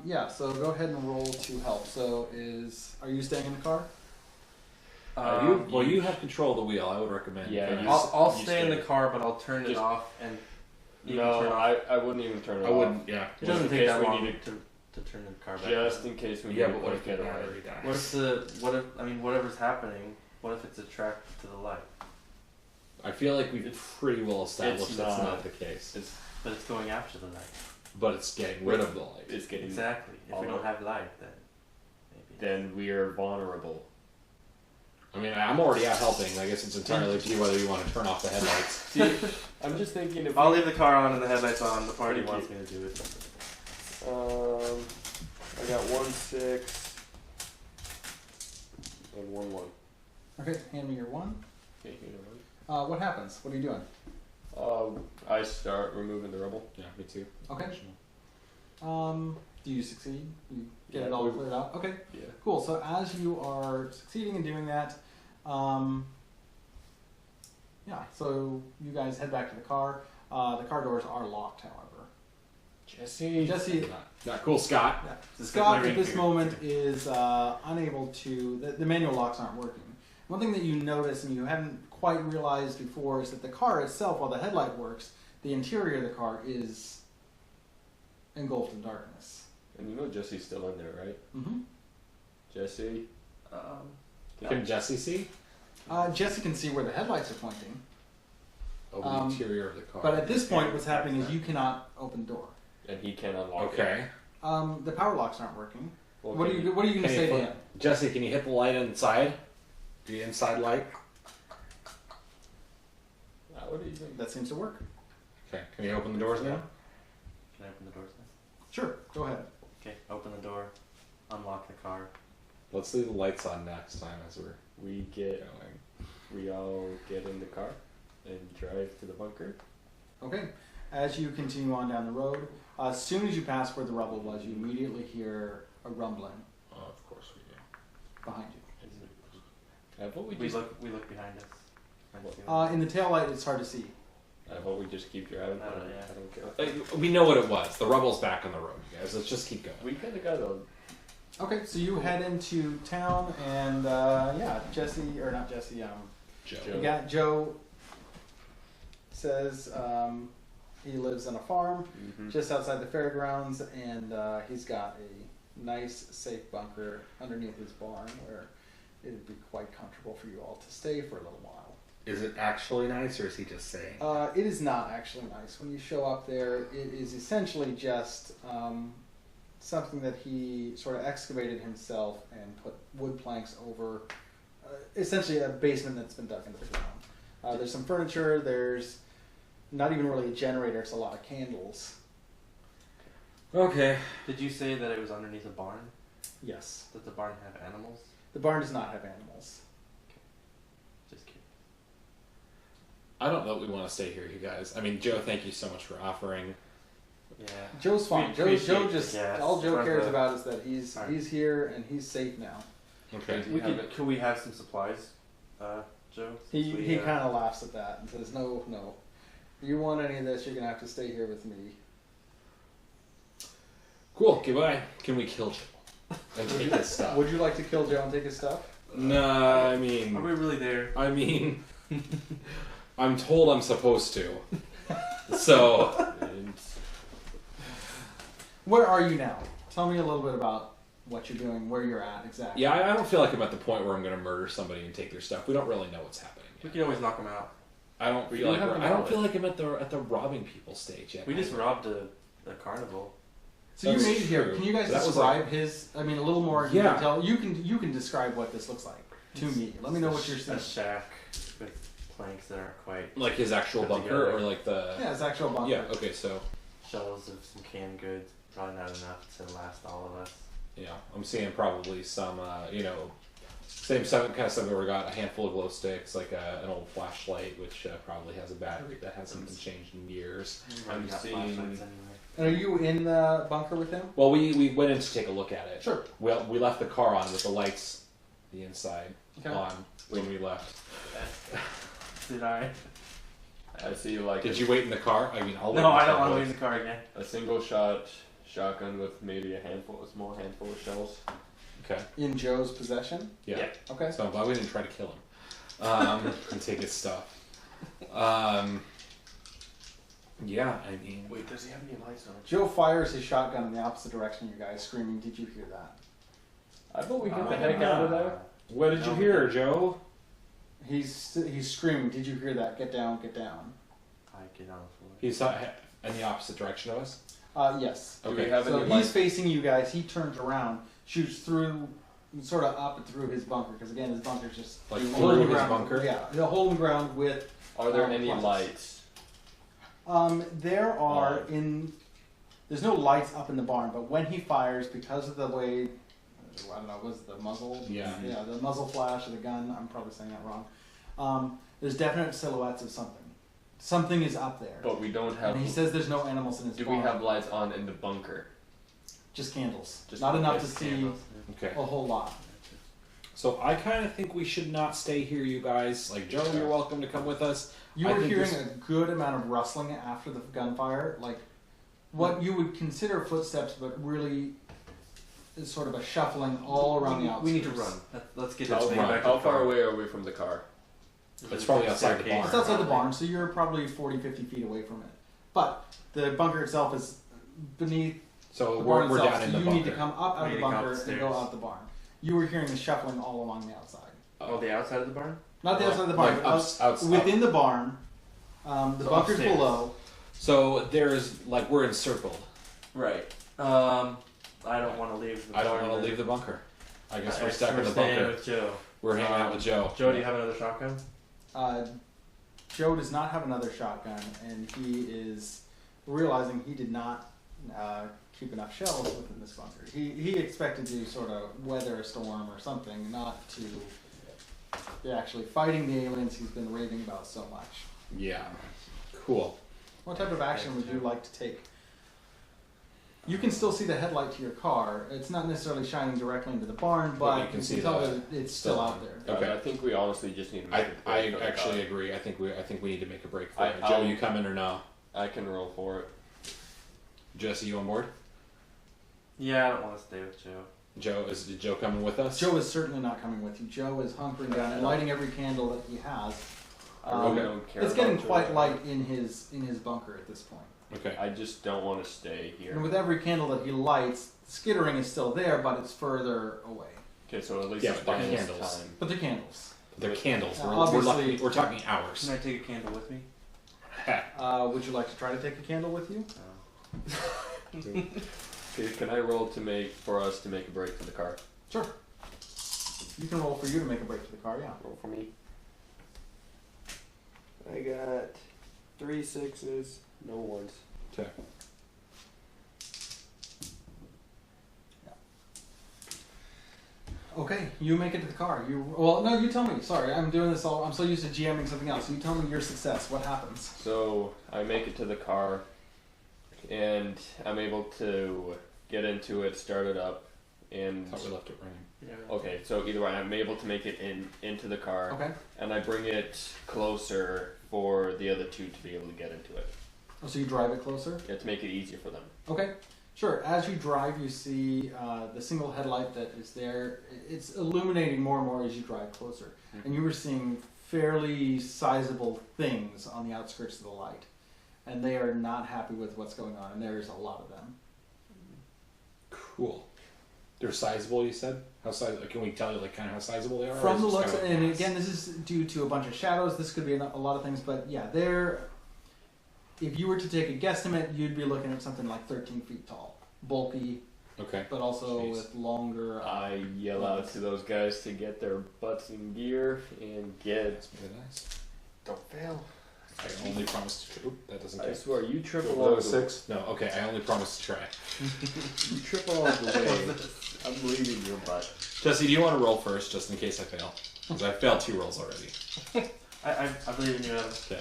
Yeah, so go ahead and roll to help. So are you staying in the car? You have control of the wheel. I would recommend. Yeah, first. you- I'll You stay in stay. the car, but I'll turn it Just- off and even No, turn off? I wouldn't even turn it I off. wouldn't. Yeah. It doesn't in take case that we long need to turn the car back. Just on. in case we Yeah, need but to what if get the away. battery dies? What if whatever's happening? What if it's attracted to the light? I feel like we've pretty well established it's that's not. not the case. But it's going after the light. But it's getting rid of the light. It's getting Exactly. If we all don't of- have light, then maybe. Then we are vulnerable. I mean, I'm already out helping. I guess it's entirely up to you whether you want to turn off the headlights. See, I'm just thinking if I'll leave the car on and the headlights on. The party Thank wants me to do it. I got 1-6 and 1-1. Okay, hand me your 1. Okay, you know What happens? What are you doing? I start removing the rubble. Yeah, me too. Okay. Do you succeed? You get Yeah, it all we- cleared out? Okay, Yeah. cool. So as you are succeeding in doing that, yeah, so you guys head back to the car. The car doors are locked, however. Jesse, Not cool, Scott. yeah. Just Scott get my at this ring moment is unable to, the manual locks aren't working. One thing that you notice and you haven't quite realized before is that the car itself, while the headlight works, the interior of the car is engulfed in darkness. And you know Jesse's still in there, right? Mm-hmm. Jesse? Can Jesse see? Jesse can see where the headlights are pointing, Oh, the interior of the car. but at this point what's happening is you cannot open the door. And he can unlock it. Okay. The power locks aren't working. Well, What are you going to Can say you to flip- him? Jesse, can you hit the light inside? The inside light? What do you think? That seems to work. Okay. Can you open the doors now? Can I open the doors now? Sure, go ahead. Okay, open the door, unlock the car. Let's leave the lights on next time as we're We get, going. we all get in the car and drive to the bunker. Okay. As you continue on down the road, as soon as you pass where the rubble was, you immediately hear a rumbling Oh, of course we do. behind you. I thought we We just, look behind us. Trying to see what- In the taillight, it's hard to see. I hope we just keep driving. No, yeah. I don't care. We know what it was. The rubble's back on the road, you guys. Let's just keep going. We kind of got a. Okay, so you head into town, and yeah, Jesse, or not Jesse, Joe. you got Joe says he lives on a farm just outside the fairgrounds, and he's got a nice, safe bunker underneath his barn where it'd be quite comfortable for you all to stay for a little while. Is it actually nice, or is he just saying? It is not actually nice. When you show up there, it is essentially just something that he sort of excavated himself and put wood planks over. Essentially a basement that's been dug into the ground. There's some furniture. There's not even really a generator. It's a lot of candles. Okay. Did you say that it was underneath a barn? Yes. Does the barn have animals? The barn does not have animals. Just kidding. I don't know that we want to stay here, you guys. I mean, Joe, thank you so much for offering. Yeah. Joe's fine. We Joe appreciate just the gas all Joe for cares the- about is that he's Alright. he's here and he's safe now. Okay. We could we have some supplies, Joe? He Since we, he kind of laughs at that and says, "No, no. If you want any of this, you're gonna have to stay here with me." Cool. Goodbye. Can we kill Joe and take his stuff? Would you like to kill Joe and take his stuff? Nah, I Are mean, we really there? I'm told I'm supposed to. So, And Where are you now? Tell me a little bit about what you're doing, where you're at exactly. yeah, I don't feel like I'm at the point where I'm going to murder somebody and take their stuff. We don't really know what's happening We yet. can always knock them out. I don't We feel do like have we're, an I don't outlet. feel like I'm at the robbing people stage yet. We just either. robbed a carnival. So you That's made it here. true. Can you guys That was describe his? I mean, a little more Yeah. detail. You can describe what this looks like to me. Let me know what you're A seeing. shack with planks that aren't quite Like his actual Put bunker together. or like the. Yeah, it's actual bunker. Yeah, okay, so. shelves of some canned goods. Probably not enough to last all of us. Yeah, I'm seeing probably some, same kind of stuff that we got. A handful of glow sticks, like an old flashlight, which probably has a battery that hasn't been changed in years. We've already I'm got seeing- flashlights anyway. And are you in the bunker with him? Well, we went in to take a look at it. Sure. We left the car on with the lights, the inside, Okay. on when we left. Did I? I see like Did you wait in the car? I mean, I'll No, wait I don't in want to the leave the car again. a single shot shotgun with maybe a small handful of shells. Okay. In Joe's possession. Yeah. Yeah. Okay. So I'm glad we didn't try to kill him and take his stuff. Yeah, I mean, Wait, does he have any lights on? Joe fires his shotgun in the opposite direction. You guys screaming. Did you hear that? I thought we get the heck out of there. what did you hear, Joe? He's screaming. Did you hear that? Get down! Get down! I get on the floor. He's in the opposite direction of us. Yes. Do Okay. we have So any he's lights? facing you guys. He turns around, shoots through, sort of up and through his bunker. Because again, his bunker's just Like a through hole in the his ground. bunker? Yeah, the hole in the ground with. Are there any lights. lights? There are in. There's no lights up in the barn, but when he fires, because of the way, I don't know, was it the muzzle? Yeah. Yeah, the muzzle flash of the gun. I'm probably saying that wrong. There's definite silhouettes of something. Something is up there. But we don't have. And he says there's no animals in his Do barn. we have lights on in the bunker? Just candles. Just Not enough to just see Candles, Okay. a whole lot. So I kind of think we should not stay here, you guys. Like, Joe, you're welcome to come with us. You I were think hearing this- a good amount of rustling after the gunfire, like what you would consider footsteps, but really is sort of a shuffling all around the outskirts. We need to run. Let's get this How, thing run. back to how the far car. away are we from the car? It's probably outside the Staircase. barn. It's outside the barn, so you're probably 40, 50 feet away from it. But the bunker itself is beneath So the barn we're itself, down in so the you need to bunker. come up out We of the need to come bunker and upstairs. go out the barn. You were hearing the shuffling all along the outside. Oh, the outside of the barn? Not the outside of the barn, Like but outside. within the barn. The So bunker's upstairs. below. So there's like we're encircled. Right. I don't want to leave the I don't barn. want to leave the bunker. I guess we're We're stuck in the staying bunker. with Joe. We're hanging out with Joe. Joe, do you have another shotgun? Joe does not have another shotgun, and he is realizing he did not keep enough shells within this bunker. He expected to sort of weather a storm or something, not to be actually fighting the aliens he's been raving about so much. Yeah. Cool. What type of action would you like to take? You can still see the headlight to your car. It's not necessarily shining directly into the barn, but you can see tell the- that it's still out there. Okay. I think we honestly just need to make I a break for the actually car. agree. I think we need to make a break for I- it. Joe, I'll- you coming or no? I can roll for it. Jesse, you on board? Yeah, I don't want to stay with Joe. Joe, is Joe coming with us? Joe is certainly not coming with you. Joe is hunkering down and lighting every candle that he has. I really don't care. It's getting about quite Joe. light in his bunker at this point. Okay. I just don't want to stay here. And with every candle that he lights, skittering is still there, but it's further away. Okay, so at least Yeah, it's but they're buying us candles. time. But they're candles. They're candles. Yeah, We're obviously- lucky. We're talking hours. Can I take a candle with me? Heck. Would you like to try to take a candle with you? Okay, can I roll for us to make a break for the car? Sure. You can roll for you to make a break to the car, yeah. Roll for me. I got 3 6s, no 1s. Okay. Okay, you make it to the car. No, you tell me. Sorry, I'm doing this all. I'm so used to GMing something else. You tell me your success. What happens? So I make it to the car, and I'm able to get into it, start it up, and Thought we left it running. Yeah. okay. So either way, I'm able to make it into the car, Okay. and I bring it closer for the other two to be able to get into it. Oh, so you drive it closer? Yeah, to make it easier for them. Okay, sure. As you drive, you see the single headlight that is there. It's illuminating more and more as you drive closer. And you were seeing fairly sizable things on the outskirts of the light. And they are not happy with what's going on, and there's a lot of them. Cool. They're sizable, you said? How sizable? Can we tell you like kind of how sizable they are? From the Or is it looks, just kind and of a again, this is due to a bunch of shadows. This could be a lot of things, but yeah, they're. If you were to take a guesstimate, you'd be looking at something like 13 feet tall, bulky, Okay. but also Jeez. with longer. I yell out to those guys to get their butts in gear and get. That's really nice. Don't fail. I only promise to. Oop, that doesn't I count. swear, you trip That along was the 6? No, okay, I only promise to try. You trip along the way. I'm leaving your butt. Jesse, do you want to roll first, just in case I fail? Because I failed 2 rolls already. I believe in you, Adam. Okay.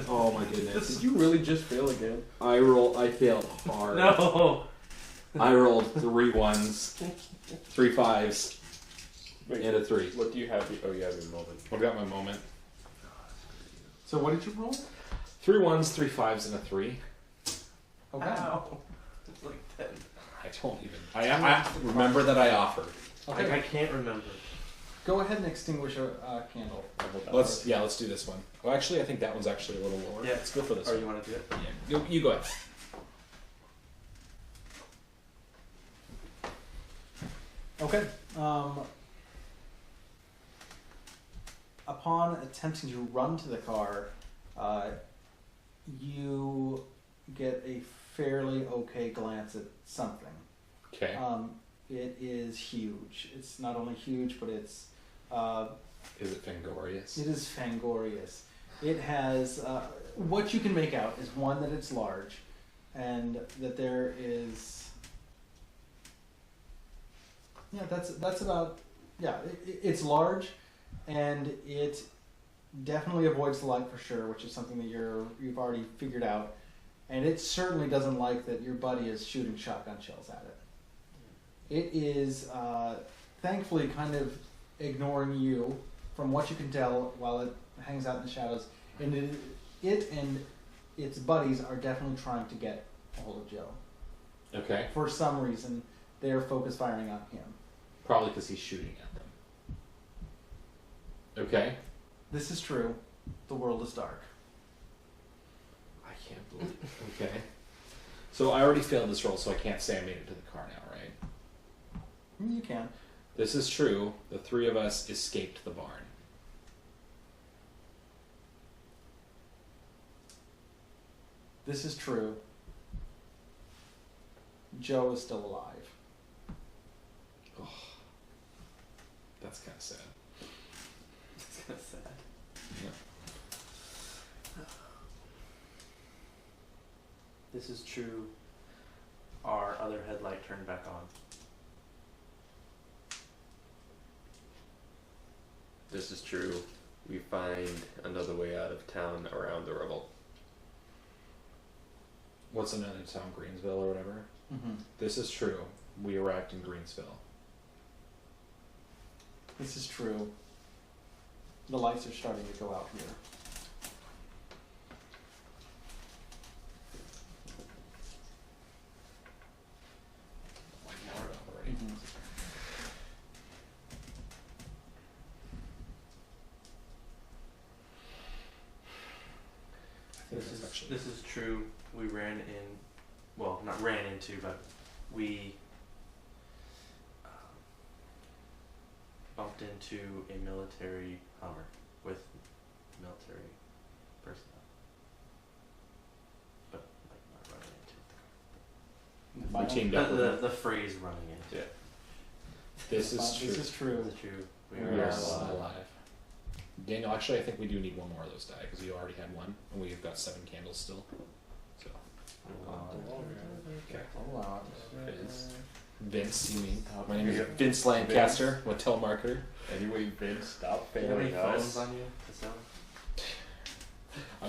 Oh my goodness. Did you really just fail again? I failed hard. No! I rolled 3 1s, 3 5s, Wait, and a 3. what do you have? Oh, you have your moment. I've got my moment. So what did you roll? 3 1s, 3 5s, and a 3. Okay. Ow. It's like 10. I don't even. I remember that I offered. Okay. I can't remember. Go ahead and extinguish a candle. Let's do this one. Well, actually, I think that one's actually a little lower. Yeah. Let's go for this Or one. you want to do it? Yeah, you go ahead. Okay. Upon attempting to run to the car, you get a fairly okay glance at something. Okay. It is huge. It's not only huge, but it's Is it Fangorius? it is Fangorius. It has what you can make out is one, that it's large, and that there is that's about it's large, and it definitely avoids the light for sure, which is something that you've already figured out, and it certainly doesn't like that your buddy is shooting shotgun shells at it. It is thankfully kind of ignoring you from what you can tell while it hangs out in the shadows, and it and its buddies are definitely trying to get a hold of Joe. Okay. For some reason, they are focus firing on him. Probably because he's shooting at them. Okay. This is true. The world is dark. I can't believe it. Okay. So I already failed this roll, so I can't say I made it to the car now, right? You can. This is true. The three of us escaped the barn. This is true. Joe is still alive. That's kind of sad. It's kind of sad. Yeah. This is true. Our other headlight turned back on. This is true. We find another way out of town around the rubble. What's another town? Greensville or whatever? Mm-hmm. This is true. We arrived in Greensville. This is true. The lights are starting to go out here. Already. Mm-hmm. This is true. We ran in, well, not ran into, but we bumped into a military Hummer with military personnel, but like not running into We teamed the up car. with The phrase running into. Yeah. This is true. This is true. This is true. We We are are still alive. alive. Daniel, actually, I think we do need one more of those die because you already had one, and we've got 7 candles still. So, okay. Vince, you mean? My name is Vince Lancaster with telemarketer. Anyway, Vince, stop Do you have any failing phones us. on you to sell?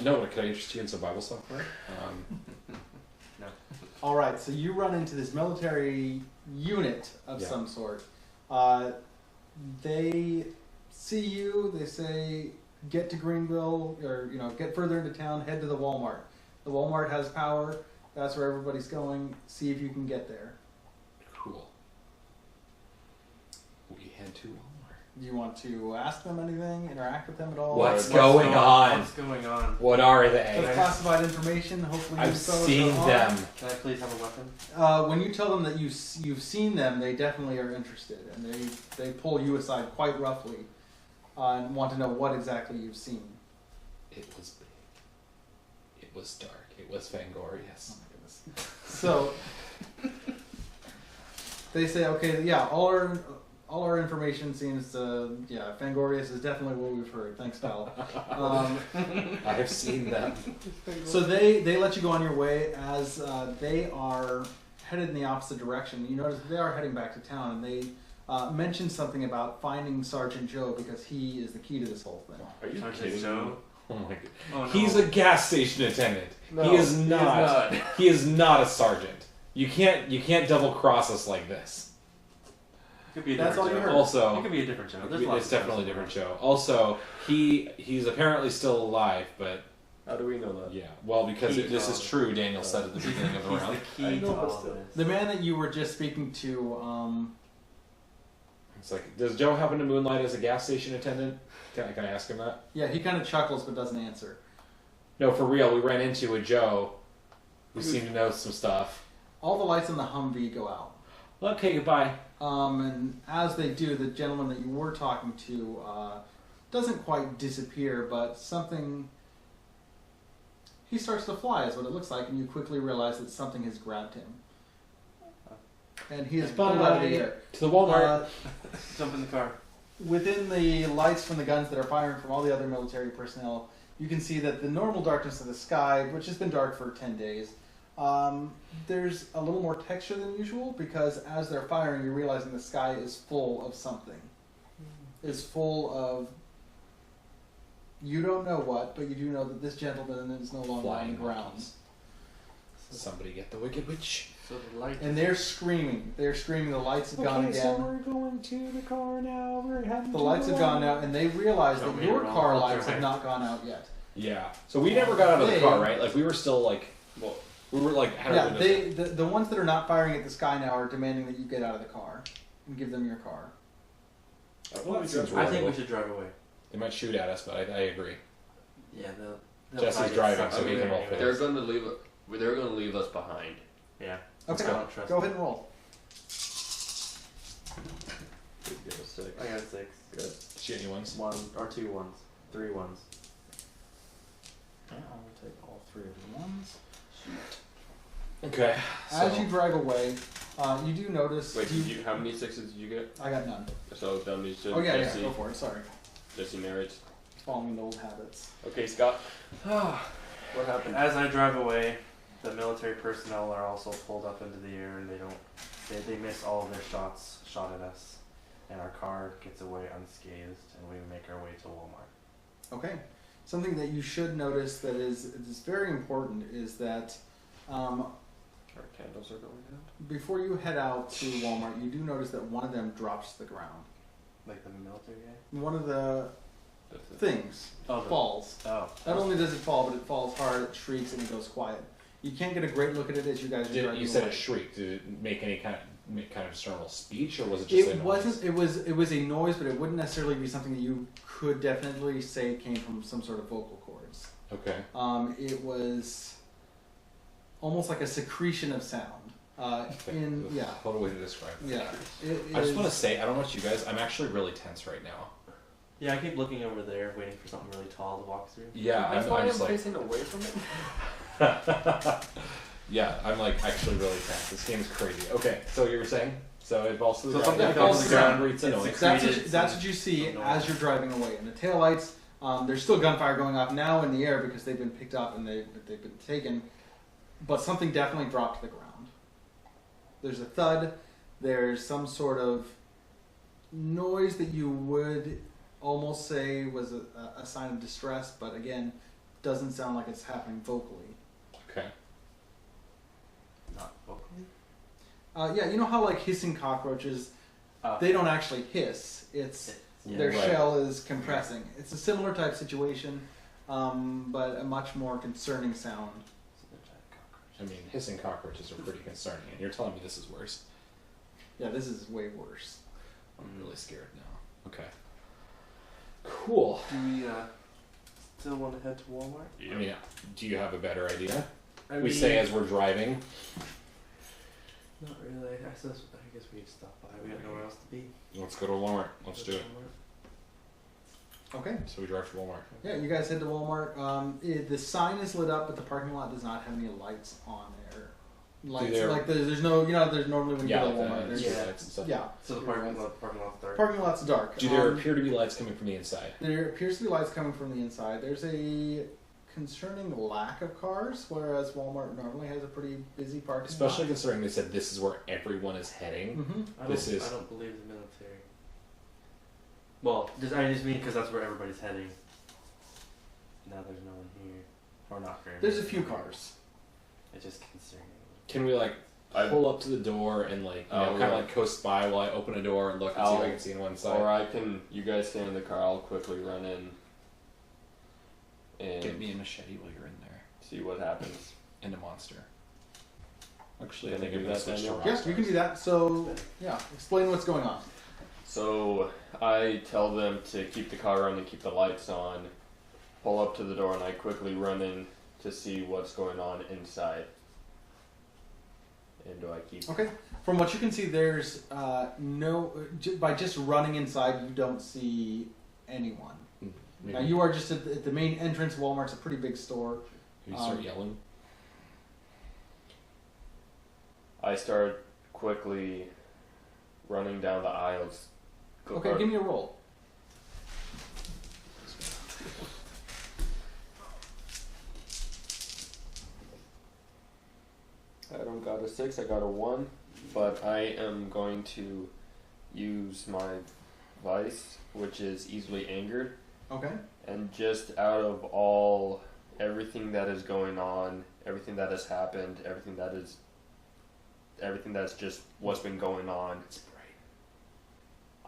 No, but could I interest you in some Bible software? No. All right, so you run into this military unit of Yeah. some sort. They see you. They say, "Get to Greenville, or get further into town. Head to the Walmart. The Walmart has power. That's where everybody's going. See if you can get there." Cool. We head to Walmart. Do you want to ask them anything? Interact with them at all? What's going on? What's going on? What are That's they? classified information. Hopefully, I've you fellas seen are on. them. Can I please have a weapon? When you tell them that you've seen them, they definitely are interested, and they pull you aside quite roughly and want to know what exactly you've seen. It was big. It was dark. It was Fangorius. Oh my goodness. So they say, okay, yeah, all our information seems to, Fangorius is definitely what we've heard. Thanks, pal. I have seen them. So they let you go on your way as they are headed in the opposite direction. You notice they are heading back to town, and they mention something about finding Sergeant Joe because he is the key to this whole thing. Are you Sergeant kidding me? Joe? Oh my god. Oh no. He's a gas station attendant. No, he is not. He is not a sergeant. You can't double cross us like this. Could be a That's different all you Joe. heard. Also, It could be a different Joe. There's it's lots of definitely a Joes different around. show. Also, he's apparently still alive, but How do we know that? yeah, well, because Key this is card. true. Daniel said at the beginning of the He's round. the key I to know, but all still. of this. The man that you were just speaking to, It's like, does Joe happen to moonlight as a gas station attendant? Can I ask him that? Yeah, he kind of chuckles but doesn't answer. No, for real. We ran into a Joe who seemed to know some stuff. All the lights in the Humvee go out. Okay, goodbye. And as they do, the gentleman that you were talking to doesn't quite disappear, but something... He starts to fly, is what it looks like, and you quickly realize that something has grabbed him. And he is pulled out of the air. To the Walmart. Jump in the car. Within the lights from the guns that are firing from all the other military personnel, you can see that the normal darkness of the sky, which has been dark for 10 days, there's a little more texture than usual, because as they're firing, you're realizing the sky is full of something. It's full of... You don't know what, but you do know that this gentleman is no longer on the ground. Somebody get the Wicked Witch. So the light. And they're screaming. They're screaming. The lights have gone again. So we're going to the car now. We're heading The to lights have gone out, and they realize Show that me your around. car I'll lights drive. have not gone out yet. Yeah. So we never got out of the They- car, right? Like we were still like, well, we were like, had our Yeah, windows the ones that are not firing at the sky now are demanding that you get out of the car and give them your car. down. Well, that seems I think we reasonable. should drive away. They might shoot at us, but I agree. Yeah, they'll Jesse's probably get driving, sucked so in he can there roll for anyways. They're going to leave. They're going to leave us behind. Yeah. Okay, I don't trust go them. ahead and roll. Give us 6. I got 6. Good. Shoot any ones? 1 or 2 ones. 3 ones. I'll take all 3 of the ones. Okay. As you drive away, you do notice... Wait, how many 6s did you get? I got none. So that means Oh yeah, Jesse, go for it. Sorry. Jesse married. Following the old habits. Okay, Scott. What happened? As I drive away, the military personnel are also pulled up into the air, and they miss all of their shots shot at us, and our car gets away unscathed, and we make our way to Walmart. Okay. Something that you should notice that is very important is that Our candles are going out. before you head out to Walmart, you do notice that one of them drops to the ground. Like the military guy. One of the That's it. things falls. Oh. Not only does it fall, but it falls hard, it shrieks, and it goes quiet. You can't get a great look at it as you guys are driving You said away. it shrieked. Did it make any kind of discernible speech, or was it just? It a wasn't. Noise? It was a noise, but it wouldn't necessarily be something that you could definitely say came from some sort of vocal cords. Okay. It was almost like a secretion of sound. Total way to describe it. Yeah. I just want to say, I don't know about you guys. I'm actually really tense right now. Yeah, I keep looking over there, waiting for something really tall to walk through. Yeah, That's I'm why I'm just like, facing away from it. yeah, I'm like actually really tense. This game is crazy. Okay, so you were saying? So it falls to the So ground. something It falls falls to to the the ground. ground. It's annoying. It's That's what you see Some noise. as you're driving away. And the taillights, there's still gunfire going off now in the air because they've been picked up and they've been taken. But something definitely dropped to the ground. There's a thud. There's some sort of noise that you would almost say was a sign of distress, but again, doesn't sound like it's happening vocally. Okay. Not vocally. Yeah, you know how like hissing cockroaches, Oh. they don't actually hiss. It's Yeah. their Right. shell is compressing. It's a similar type situation, but a much more concerning sound. I mean, hissing cockroaches are pretty concerning, and you're telling me this is worse. Yeah, this is way worse. I'm really scared now. Okay. Cool. Do we still want to head to Walmart? I mean, do you have a better idea? I We mean, say as we're driving. Not really. I guess we could stop by. We got nowhere else to be. Let's go to Walmart. Let's do it. Okay. So we drive to Walmart. Yeah, you guys head to Walmart. The sign is lit up, but the parking lot does not have any lights on there. Lights there- like there's no there's normally when you Yeah, go like to Walmart. the There's, street yeah. lights and stuff. yeah, So the parking lot's dark. parking lot's dark. Do there appear to be lights coming from the inside? There appears to be lights coming from the inside. There's a concerning lack of cars, whereas Walmart normally has a pretty busy parking Especially lot. considering they said this is where everyone is heading. Mm-hmm. This I don't believe the military. Well, I just mean because that's where everybody's heading. Now there's no one here, or not very. There's a many. few cars. It's just concerning. Can we like pull up to the door and like kind of like coast by while I open a door and look and see if I can see in one side? Or you guys stay in the car, I'll quickly run in and Get me a machete while you're in there. see what happens. And a monster. Actually, Can I think I do I'm gonna that, switch to Daniel? rock Yes, you can do that. So, yeah, explain what's going on. So I tell them to keep the car running, keep the lights on, pull up to the door, and I quickly run in to see what's going on inside. And do I keep... Okay. From what you can see, there's by just running inside, you don't see anyone. Maybe Now you are just at the main entrance. Walmart's a pretty big store. you start yelling. I start quickly running down the aisles. Okay, give me a roll. I don't got a 6, I got a 1. But I am going to use my vice, which is easily angered. Okay. And just out of everything that is going on, everything that has happened, everything that's just what's been going on,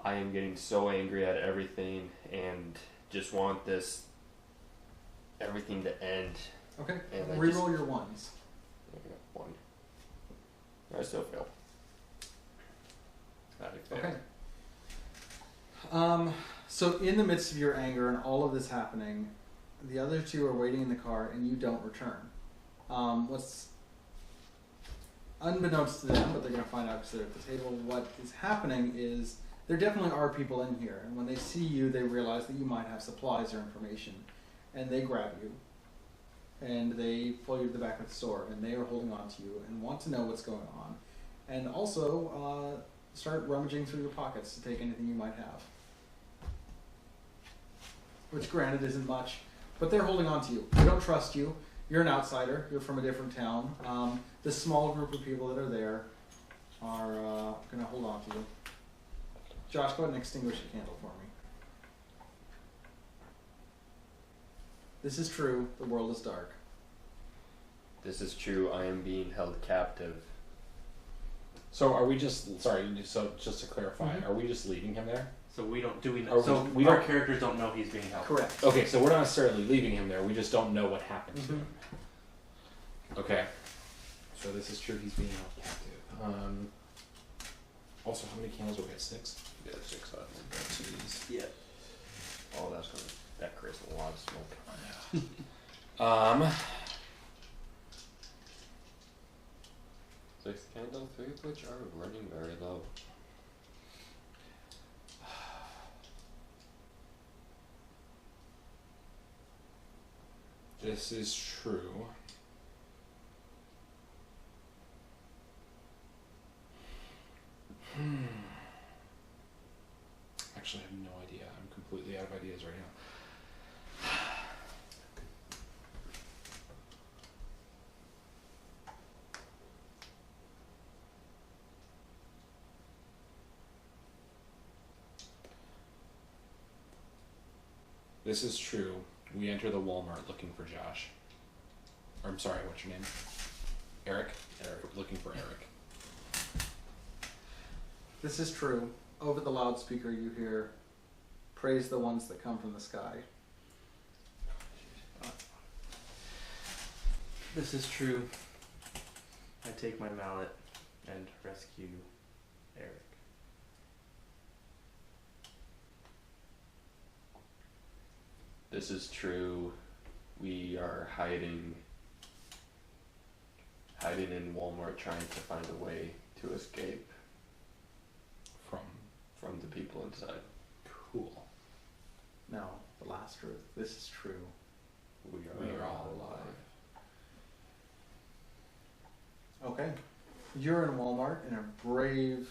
I am getting so angry at everything and just want everything to end. Okay. And I Reroll your ones. I got 1. I still fail. I failed. Okay. So in the midst of your anger and all of this happening, the other two are waiting in the car and you don't return. What's unbeknownst to them, but they're going to find out because they're at the table, what is happening is there definitely are people in here. And when they see you, they realize that you might have supplies or information. And they grab you. And they pull you to the back of the store. And they are holding on to you and want to know what's going on. And also start rummaging through your pockets to take anything you might have. Which granted isn't much. But they're holding on to you. They don't trust you. You're an outsider. You're from a different town. The small group of people that are there are going to hold on to you. Josh, go ahead and extinguish the candle for me. This is true. The world is dark. This is true. I am being held captive. So are we just so just to clarify, are we just leaving him there? So we don't do we know? Or So we our don't- characters don't know he's being held. Correct. Okay, so we're not necessarily leaving him there. We just don't know what happened to him. Okay. So this is true. He's being held captive. Also, how many candles do we get? 6. Yeah, 6 I think. Jeez. Yeah. Oh, that creates a lot of smoke. Um. 6 candle, 3 of which are running very low. This is true. Actually, I have no idea. I'm completely out of ideas right now. This is true. We enter the Walmart looking for Josh. Or, I'm sorry, what's your name? Eric? Eric. Looking for Eric. This is true. Over the loudspeaker you hear, praise the ones that come from the sky. This is true. I take my mallet and rescue Eric. This is true. We are hiding in Walmart trying to find a way to escape from the people inside. Cool. No, the last truth. This is true. We We are all alive. Okay. You're in Walmart in a brave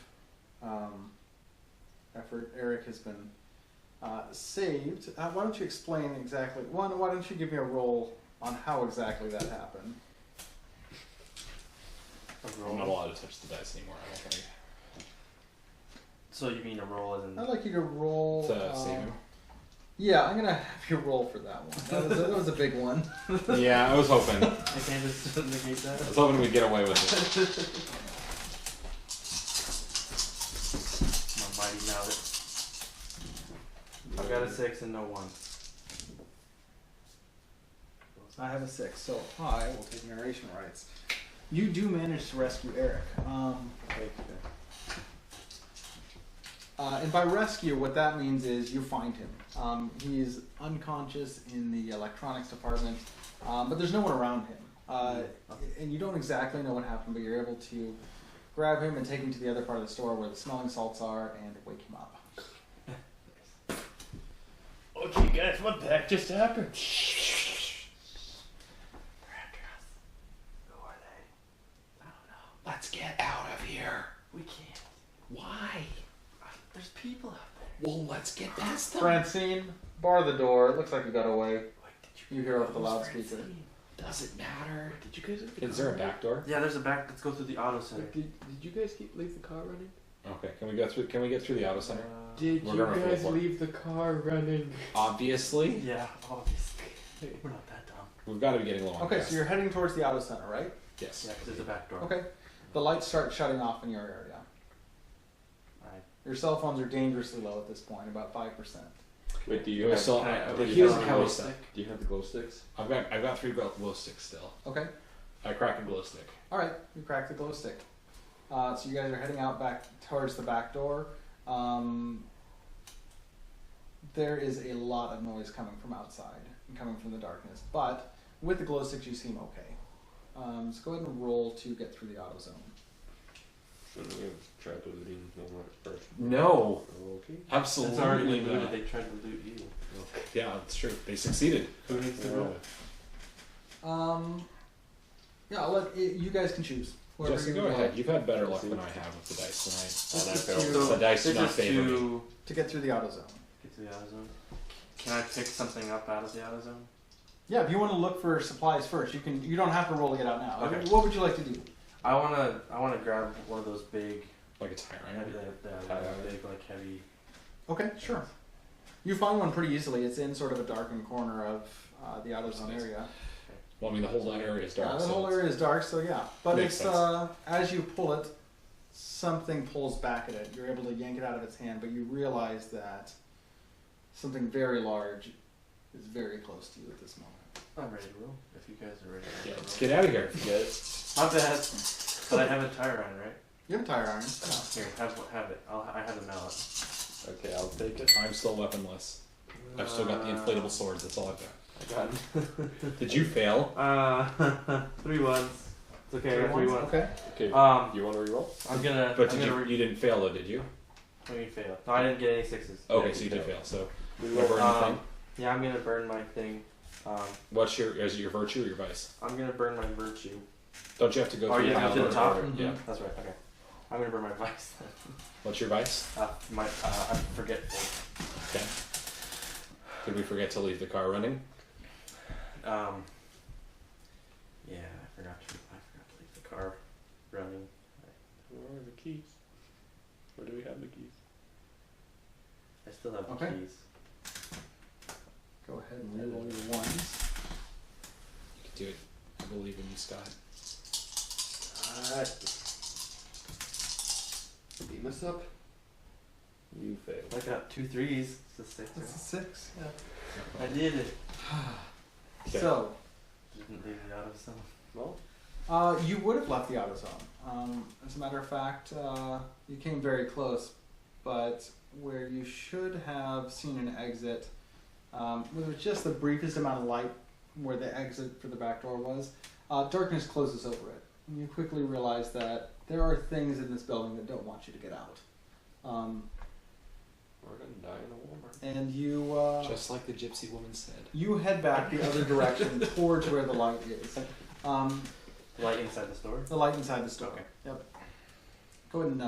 effort. Eric has been saved. Why don't you explain exactly? Why don't you give me a roll on how exactly that happened? I'm not allowed to touch the dice anymore, I don't think. So you mean a roll as in... I'd like you to roll. To save him. Yeah, I'm gonna have you roll for that one. That was a big one. Yeah, I was hoping. I can't just negate that. I was hoping we'd get away with it. My mighty mallet. I've got a 6 and no 1. I have a 6, so I will take narration rights. You do manage to rescue Eric. And by rescue, what that means is you find him. He's unconscious in the electronics department, but there's no one around him. And you don't exactly know what happened, but you're able to grab him and take him to the other part of the store where the smelling salts are and wake him up. Okay, guys, what the heck just happened? They're after us. Who are they? I don't know. Let's get out of here. We can't. Why? There's people out there. Well, let's get past them. Francine, bar the door. It looks like you got away. Wait, did You hear over the Who's loudspeaker. Francine? Does it matter? Did you guys? Is there a back door? Yeah, there's a back. Let's go through the auto center. Did you guys leave the car running? Okay, can we go through? Can we get through the auto center? Did We're you going for guys the floor. leave the car running? Obviously, Yeah, obviously. We're not that dumb. we've got to be getting low on Okay, gas. so you're heading towards the auto center, right? Yes. Yeah, because there's a back door. Okay. The lights start shutting off in your area. Alright. Your cell phones are dangerously low at this point, about 5%. Wait, do We're you have, still- do but you he doesn't have have the a glow stick. stick? Do you have the glow sticks? I've got 3 glow sticks still. Okay. I crack a glow stick. All right. You crack the glow stick. So you guys are heading out back towards the back door. There is a lot of noise coming from outside and coming from the darkness, but with the glow sticks you seem okay. So go ahead and roll to get through the auto zone. Shouldn't we have tried to looting Walmart first? No, Okay. It's absolutely already not. looted. They tried to loot you. Yeah, that's true. They succeeded. Who needs to go? Yeah, I'll let you guys can choose. Whoever Jesse, you go would ahead. like You've had better luck than I have with the dice And I This is failed. to- The dice do This not is favor me. to to get through the auto zone. get to the auto zone. Can I pick something up out of the auto zone? Yeah, if you want to look for supplies first, you can. You don't have to roll to get out now. Okay. What would you like to do? I wanna grab one of those big, Like a tire iron. heavy, big like heavy. Okay, sure. You find one pretty easily. It's in sort of a darkened corner of the auto zone area. Well, I mean, the whole area is dark. Yeah, the so whole it's- area is dark, so yeah. But Makes it's as you pull it, something pulls back at it. You're able to yank it out of its hand, but you realize that something very large is very close to you at this moment. I'm ready to roll. If you guys are ready. To Yeah, roll. let's get out of here. Get it? Not bad. But I have a tire iron, right? You have a tire iron. Here, have it. I have a mallet. Okay, I'll take it. I'm still weaponless. I've still got the inflatable swords. That's all I've got. I got Did you fail? 3 ones. It's okay, I got 3 ones. Okay. Okay, Um, you want to reroll? I'm gonna. But I'm did gonna you didn't fail though, did you? What do you fail? No, I didn't get any 6s. Okay, Yeah, so you did fail. So We you burn the Um, thing. Yeah, I'm gonna burn my thing. What's your is it your virtue or your vice? I'm gonna burn my virtue. Don't you have to go Oh, through yeah, the to the order? top? Yeah. That's right. Okay. I'm gonna burn my vice. What's your vice? I'm forgetful. Okay. Did we forget to leave the car running? Yeah, I forgot to leave the car running. Where are the keys? Where do we have the keys? I still have the Okay. keys. Go ahead and reroll your ones. You can do it. I believe in you, Scott. Beam us up. You failed. I got 2 3s. It's a 6. That's a 6. Yeah. I did it. Okay. So, Didn't leave the auto zone. Well, you would have left the auto zone. As a matter of fact, you came very close, but where you should have seen an exit, with just the briefest amount of light where the exit for the back door was, darkness closes over it. And you quickly realize that there are things in this building that don't want you to get out. we're gonna die in a Walmart. And you Just like the gypsy woman said. you head back the other direction towards where the light is. Light inside the store? The light inside the store. Okay. Yep. Go ahead and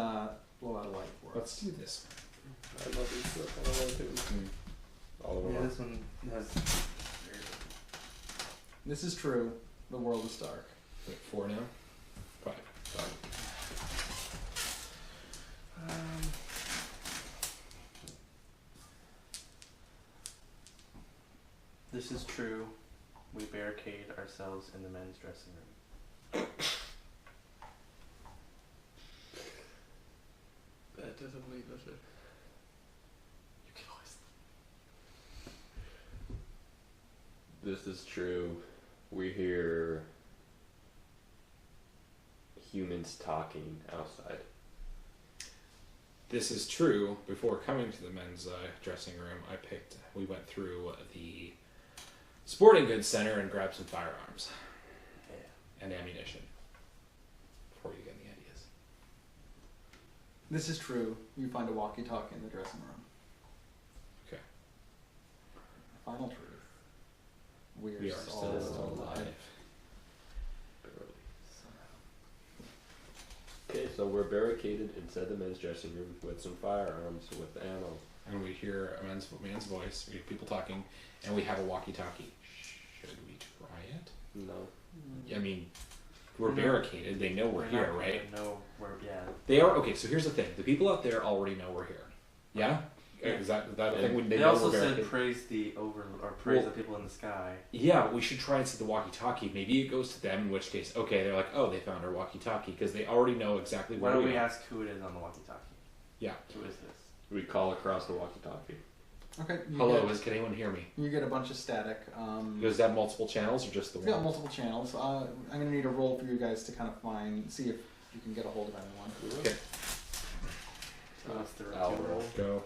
blow out a light for us. Let's do this. I love this book. I don't want to. All of them. Yeah, are. this one has. This is true. The world is dark. Wait, 4 now? 5. This is true. We barricade ourselves in the men's dressing room. That doesn't leave us. You can always. This is true. We hear humans talking outside. this is true. Before coming to the men's dressing room, we went through the sporting goods center and grabbed some firearms and ammunition. Before you get any ideas. This is true. You find a walkie-talkie in the dressing room. Okay. Final truth. We are still alive. Okay, so we're barricaded inside the men's dressing room with some firearms with ammo. And we hear a man's voice, we hear people talking, and we have a walkie-talkie. Should we try it? No. I mean, we're barricaded. They know we're here, right? No, yeah. They are. Okay, so here's the thing. The people out there already know we're here. Yeah? Is that a thing? When They know also we're said barricaded? praise the the people in the sky. Yeah, we should try and see the walkie-talkie. Maybe it goes to them, in which case, okay, they're like, oh, they found our walkie-talkie, because they already know exactly Why where don't we we are. ask who it is on the walkie-talkie? Yeah. Who is this? We call across the walkie-talkie. Okay. Hello, can anyone hear me? You get a bunch of static. Does that have multiple channels or just the We've got one? multiple channels. I'm going to need a roll for you guys to kind of see if you can get a hold of anyone. Okay, So that's the I'll roll. roll. go.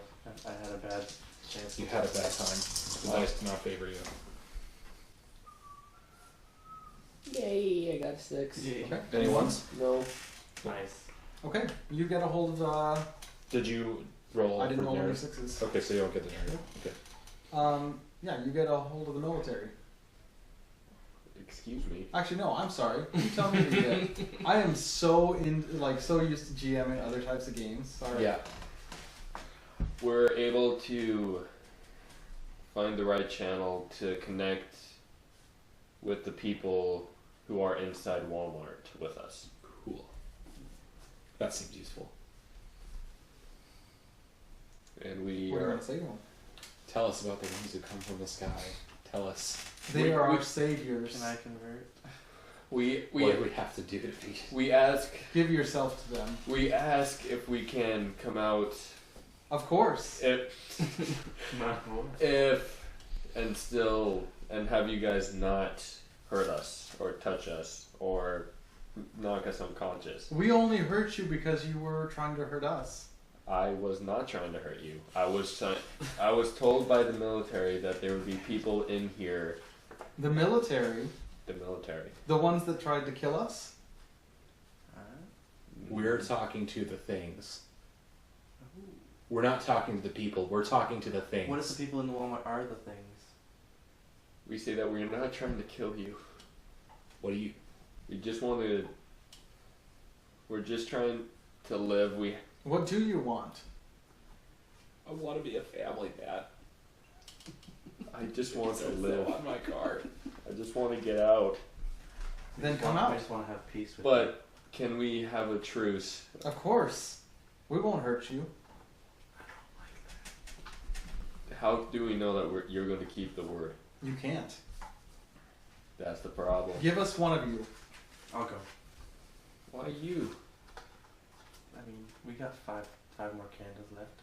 I had a bad chance. You had a bad time. The dice do not favor you. Yay, I got 6. Yeah. Okay. Any ones? No. Nice. Okay. You get a hold of. Did you roll? I didn't for roll any narrative? sixes. Okay, so you don't get the narrative. Okay. Yeah, you get a hold of the military. Excuse me. Actually, no. I'm sorry. You tell me to get. I am so used to GMing other types of games. Sorry. Yeah. We're able to find the right channel to connect with the people who are inside Walmart with us. Cool. That seems useful. And we What do you are... want to say to them? Tell us about the ones who come from the sky. Tell us They are our saviors. Can I convert? We what we have to do to beat. we ask Give yourself to them. we ask if we can come out Of course. if and have you guys not hurt us or touch us or knock us unconscious. We only hurt you because you were trying to hurt us. I was not trying to hurt you. I was told by the military that there would be people in here. The military, The military. the ones that tried to kill us. We're talking to the things. We're not talking to the people. We're talking to the things. What if the people in the Walmart are the things? We say that we're not trying to kill you. What do you? We just want to. We're just trying to live. What do you want? I want to be a family man. I just want to It says live. so on my card. I just want to get out. Then come I out. just want to have peace with But can we have a truce? Of course. We won't hurt you. How do we know that you're going to keep the word? You can't. That's the problem. Give us one of you. you. I'll go. Why you? I mean, we got five more candles left.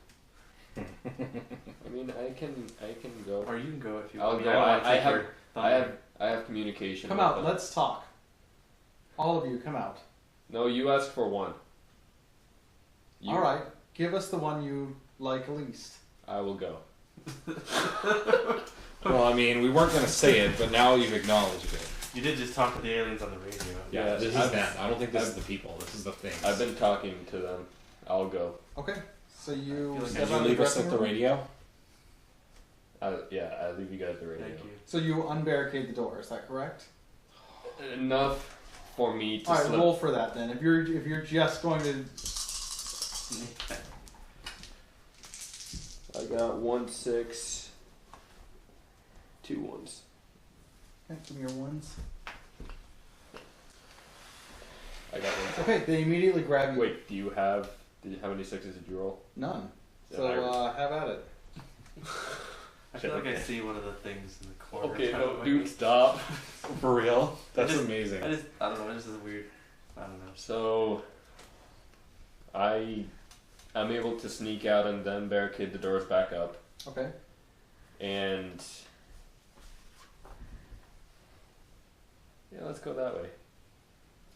I mean, I can go. Or you can go if you I'll want. go. I don't wanna I take have- your thunder. I have communication. Come with out. them. Let's talk. All of you, come out. No, you asked for one. All right. Give us the one you like least. I will go. Well, I mean, we weren't going to say it, but now you've acknowledged it. You did just talk to the aliens on the radio. Yeah, Yeah, this is I've- them. I don't think this is the people. This is the things. I've been talking to them. I'll go. Okay. So you I feel like step Did you out of the leave us dressing at the room. radio? Yeah, I leave you guys the radio. Thank you. So you unbarricade the door. Is that correct? Enough for me to All right. slip. Roll for that then. If you're just going to. I got 1, 6, 2 ones. Okay, give me your ones. I got one. Okay. They immediately grab you. Wait, did you have any sixes did you roll? None. Then So I- have at it. I feel like I see one of the things in the corner. Okay, trying no, to dude, stop. For real? That's just- amazing. I don't know. It just is weird. I don't know. So, I'm able to sneak out and then barricade the doors back up, Okay. and yeah, let's go that way.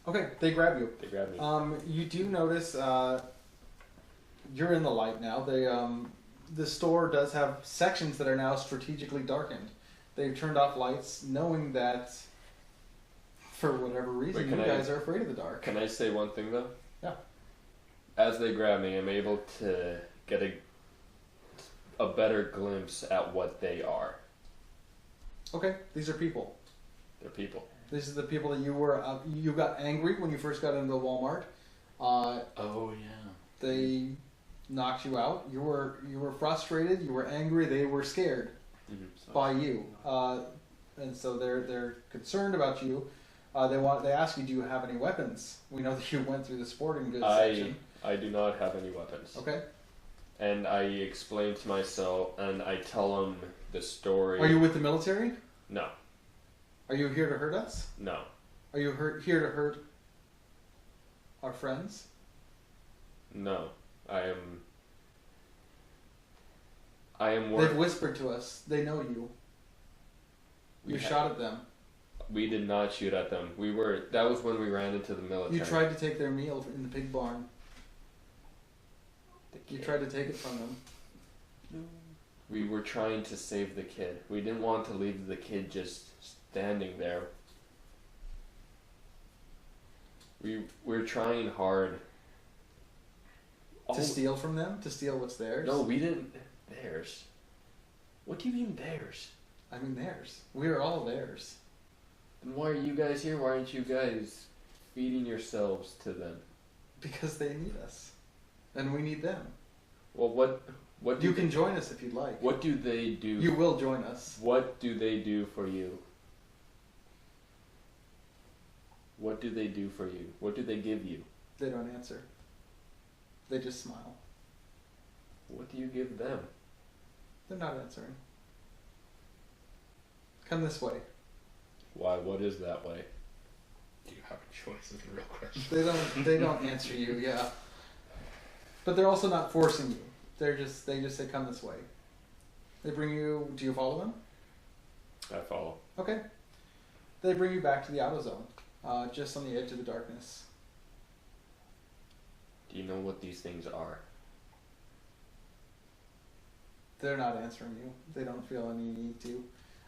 Okay. They grab you. They grab me. You do notice you're in the light now. The store does have sections that are now strategically darkened. They've turned off lights, knowing that for whatever reason Wait, you guys are afraid of the dark. Can I say one thing though? Yeah. As they grab me, I'm able to get a better glimpse at what they are. Okay, these are people. They're people. These are the people that you got angry when you first got into Walmart. Oh yeah. They knocked you out. You were frustrated. You were angry. They were scared by you, and so they're concerned about you. They ask you, do you have any weapons? We know that you went through the sporting goods section. I do not have any weapons. Okay. And I explain to myself, and I tell them the story. Are you with the military? No. Are you here to hurt us? No. Are you here to hurt our friends? No. I am They've whispered to us. They know you. You shot at them. We did not shoot at them. That was when we ran into the military. You tried to take their meal in the pig barn. You tried to take it from them. We were trying to save the kid. We didn't want to leave the kid just standing there. We're trying hard. To steal from them? To steal what's theirs? No, we didn't. Theirs. What do you mean theirs? I mean theirs. We are all theirs. Then why are you guys here? Why aren't you guys feeding yourselves to them? Because they need us. And we need them. Well, what do you can join us if you'd like. What do they do? You will join us. What do they do for you? What do they do for you? What do they give you? They don't answer. They just smile. What do you give them? They're not answering. Come this way. Why? What is that way? Do you have a choice? Is the real question. They don't answer you. Yeah. But they're also not forcing you. They just say come this way. They bring you. Do you follow them? I follow. Okay. They bring you back to the auto zone, just on the edge of the darkness. Do you know what these things are? They're not answering you. They don't feel any need to.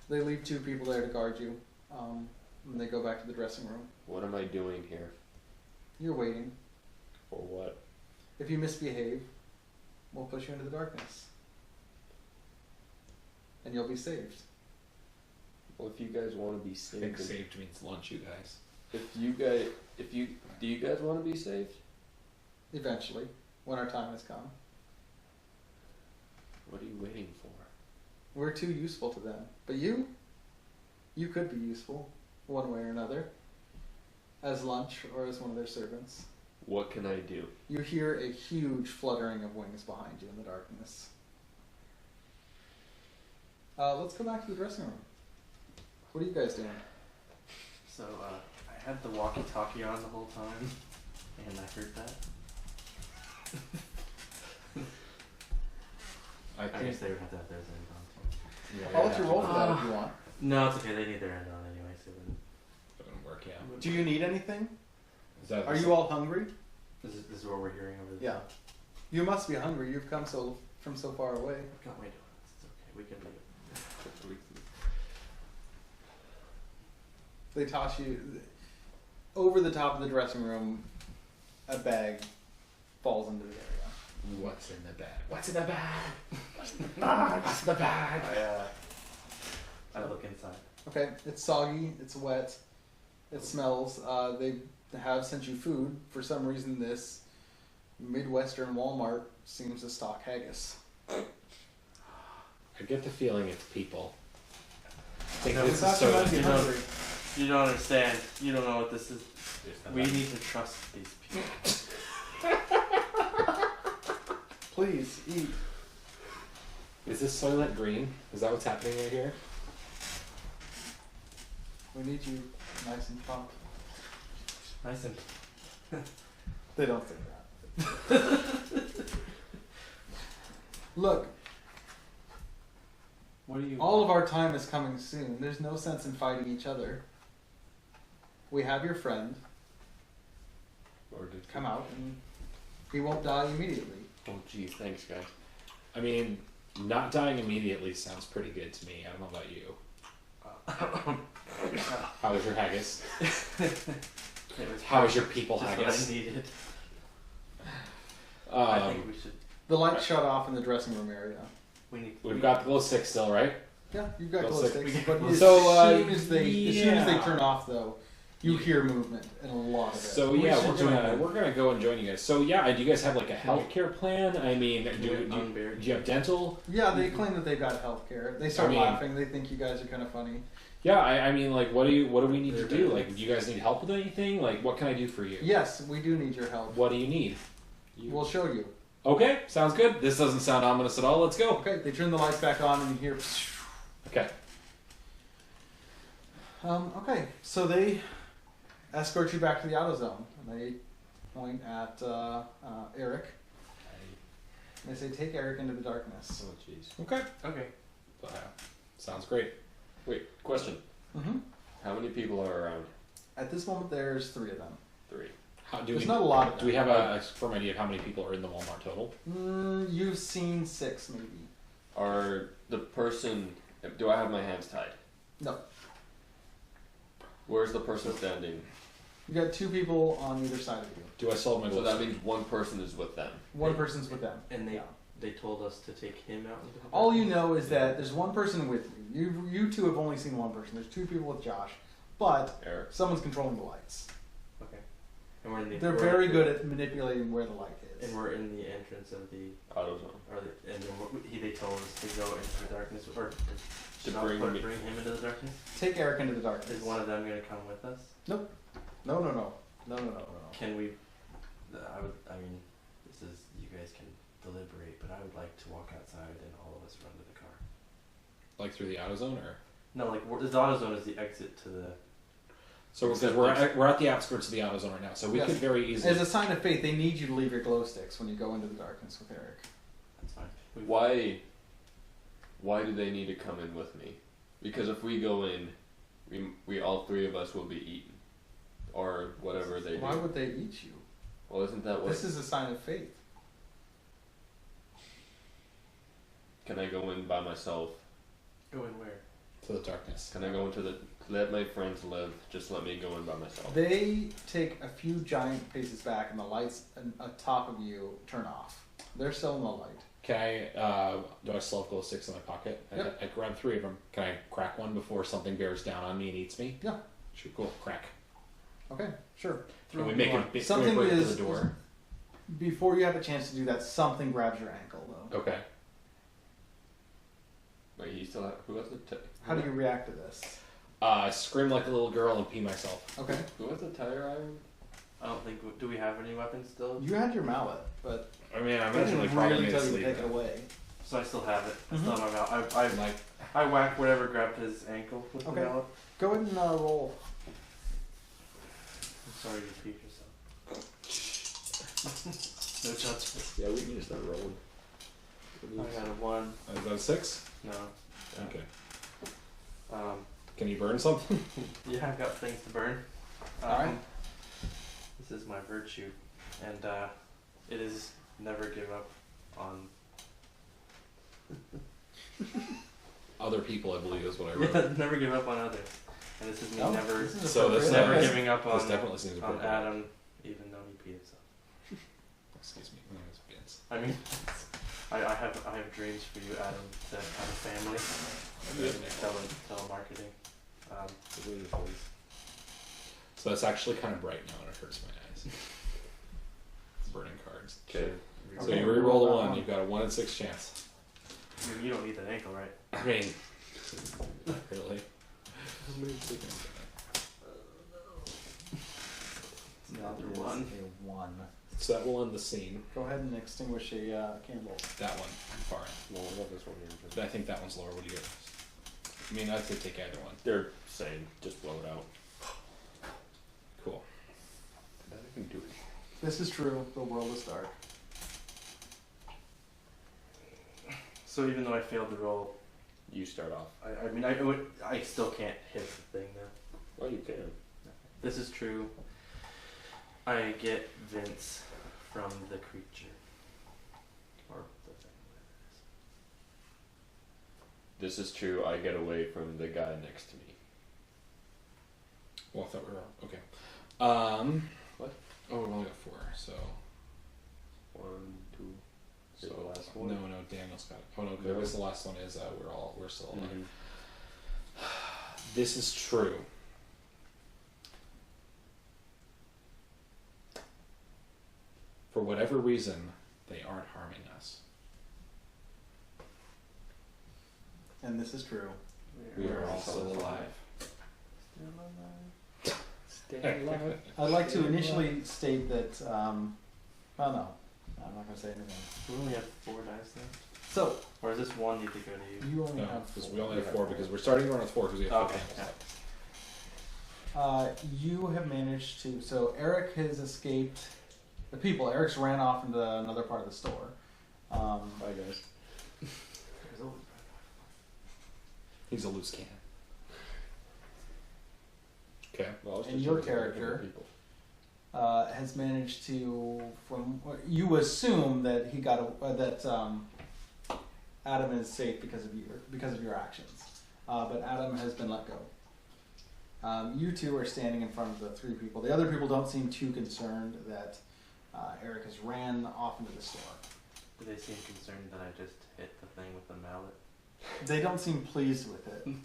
They leave 2 people there to guard you, and they go back to the dressing room. What am I doing here? You're waiting. For what? If you misbehave, we'll push you into the darkness. And you'll be saved. Well, if you guys want to be I saved, think saved means lunch, you guys. do you guys want to be saved? Eventually, when our time has come. What are you waiting for? We're too useful to them. But you could be useful, one way or another. As lunch or as one of their servants. What can I do? You hear a huge fluttering of wings behind you in the darkness. Let's go back to the dressing room. What are you guys doing? So, I had the walkie-talkie on the whole time, and I heard that. I guess they would have to have theirs end on too. Yeah, I'll let you roll for that if you want. No, it's okay. They need their end on anyway, so it Doesn't work, yeah. Do you need anything? Is that Are you all hungry? this is what we're hearing over the Yeah. You must be hungry. You've come from so far away. I've got my donuts. It's okay. We can leave. They toss you over the top of the dressing room. A bag falls into the area. What's in the bag? What's in the bag? What's in the bag? I look inside. Okay, it's soggy. It's wet. It smells. They have sent you food. For some reason, this Midwestern Walmart seems to stock haggis. I get the feeling it's people. I think No, this It's is not so. you might be hungry. You don't understand. You don't know what this is. We need to trust these people. Please eat. Is this Soylent Green? Is that what's happening right here? We need you nice and plump. Nice and. They don't say that. Look, What do you? all of our time is coming soon. There's no sense in fighting each other. We have your friend. Or did Come out, and he won't die immediately. Oh, gee, thanks, guys. I mean, not dying immediately sounds pretty good to me. I don't know about you. How was your haggis? How was your people just haggis? what I needed. I Um, think we should. The light shut off in the dressing room area. we've got the glow stick still, right? Yeah, you've got Glow glow stick. sticks. But So, as soon as they yeah. turn off, though, you hear movement and a lot of it. So We yeah, should we're gonna go and join you guys. So yeah, do you guys have like a healthcare plan? I mean, do Unburied. you have dental? Yeah, they claim that they've got healthcare. They start I mean- laughing. They think you guys are kind of funny. Yeah, I mean, like, what do we need to do? Like, do you guys need help with anything? Like, what can I do for you? Yes, we do need your help. What do you need? We'll show you. Okay, sounds good. This doesn't sound ominous at all. Let's go. Okay, they turn the lights back on and you hear. Okay. Okay, so they escort you back to the auto zone and they point at Eric. And they say, "Take Eric into the darkness." Oh, jeez. Okay. Okay. Sounds great. Wait, question. Mm-hmm. How many people are around? At this moment, there's 3 of them. 3. How do There's we? not a lot of them. Do we have a firm idea of how many people are in the Walmart total? You've seen 6, maybe. Are the person... Do I have my hands tied? No. Where's the person standing? You got 2 people on either side of you. Do I still have my So glow that stick? means one person is with them. One person's with them. And Yeah. they told us to take him out into the All you know is that there's one person with you. You 2 have only seen one person. There's 2 people with Josh, but Eric. someone's controlling the lights. Okay. And we're in the. They're very good at manipulating where the light is. And we're in the entrance of the. AutoZone. And then they told us to go into the darkness, or To not bring me- bring him into the darkness. Take Eric into the darkness. Is one of them going to come with us? No. Can we? I mean, this is you guys can deliberate, but I would like to walk outside and all of us run to the car. Like through the auto zone, or? No, like the auto zone is the exit to the. So because we're at the outskirts of the auto zone right now, so we Yes. could very easily. As a sign of faith, they need you to leave your glow sticks when you go into the darkness with Eric. That's fine. Why do they need to come in with me? Because if we go in, we all 3 of us will be eaten, or whatever they Why do. would they eat you? Well, isn't that what? This is a sign of faith. Can I go in by myself? Go in where? To the darkness. Can I go into the? Let my friends live. Just let me go in by myself. They take a few giant paces back, and the lights atop of you turn off. They're still in the light. Can I? Do I still have glow sticks in my pocket? Yep. I grabbed 3 of them. Can I crack one before something bears down on me and eats me? Yeah. Sure. Cool. Crack. Okay, sure. Can we make it big? Something break is to the door? Before you have a chance to do that, something grabs your ankle, though. Okay. Wait, you still have? Who has the? How do you react to this? Scream like a little girl and pee myself. Okay. Who has the tire iron? I don't think. Do we have any weapons still? You had your mallet, but I mean, I they imagine we didn't probably really made tell us you to leave take it. it away. So I still have it. I Mhm. still have my mallet. Like, I whacked whatever grabbed his ankle with Okay. the mallet. Go ahead and roll. I'm sorry you peed yourself. No judgment. Yeah, we need to start rolling. I got a 1. is that a 6? No. Okay. Um, Can you burn something? yeah, I've got things to burn. Alright. This is my virtue, and it is never give up on. Other people, I believe, is what I wrote. Yeah, never give up on others, and this is me No, never, this is So this appropriate. never Okay. giving up This on definitely seems on appropriate. Adam, even though he peed himself. Excuse me. My name is Vince. I mean, I have dreams for you, Adam, to have a family. Telemarketing. So that's actually kind of bright now and it hurts my eyes. Burning cards. Okay. So Okay, you roll re-roll that a 1, one. you've got a 1 in 6 chance. I mean, you don't need that ankle, right? I mean, really? That Another is 1. a 1. So that will end the scene. Go ahead and extinguish a candle. That one, far end. No, I love this one here. But I think that one's lower. What do you get? I mean, I'd say take either one. They're saying just blow it out. Cool. That I can do it. This is true. The world is dark. So even though I failed the roll, You start off. I still can't hit the thing now. Well, you can. This is true. I get Vince from the creature. This is true. I get away from the guy next to me. Well, I thought we were okay. What? Oh, we've only got 4, so. 1, 2. So The last one. No, Daniel's got it. Oh no, No. because the last one is we're still alive. Mhm. This is true. For whatever reason, they aren't harming us. And this is true. We are all still alive. Stay alive. I'd like to initially state that, oh no, I'm not going to say anything. We only have 4 dice left. So, Or is this one need to go to you? you only No, have because 4. we only have 4 because we're starting around with 4 because we have 4 Okay, dice. You have managed to, so Eric has escaped the people. Eric's ran off into another part of the store. Bye guys. There's always He's a loose cannon. Okay. Well, I was And just your looking for character- people. Has managed to, from what you assume that he got Adam is safe because of your actions, but Adam has been let go. You two are standing in front of the 3 people. The other people don't seem too concerned that Eric has ran off into the store. Do they seem concerned that I just hit the thing with the mallet? They don't seem pleased with it. I'm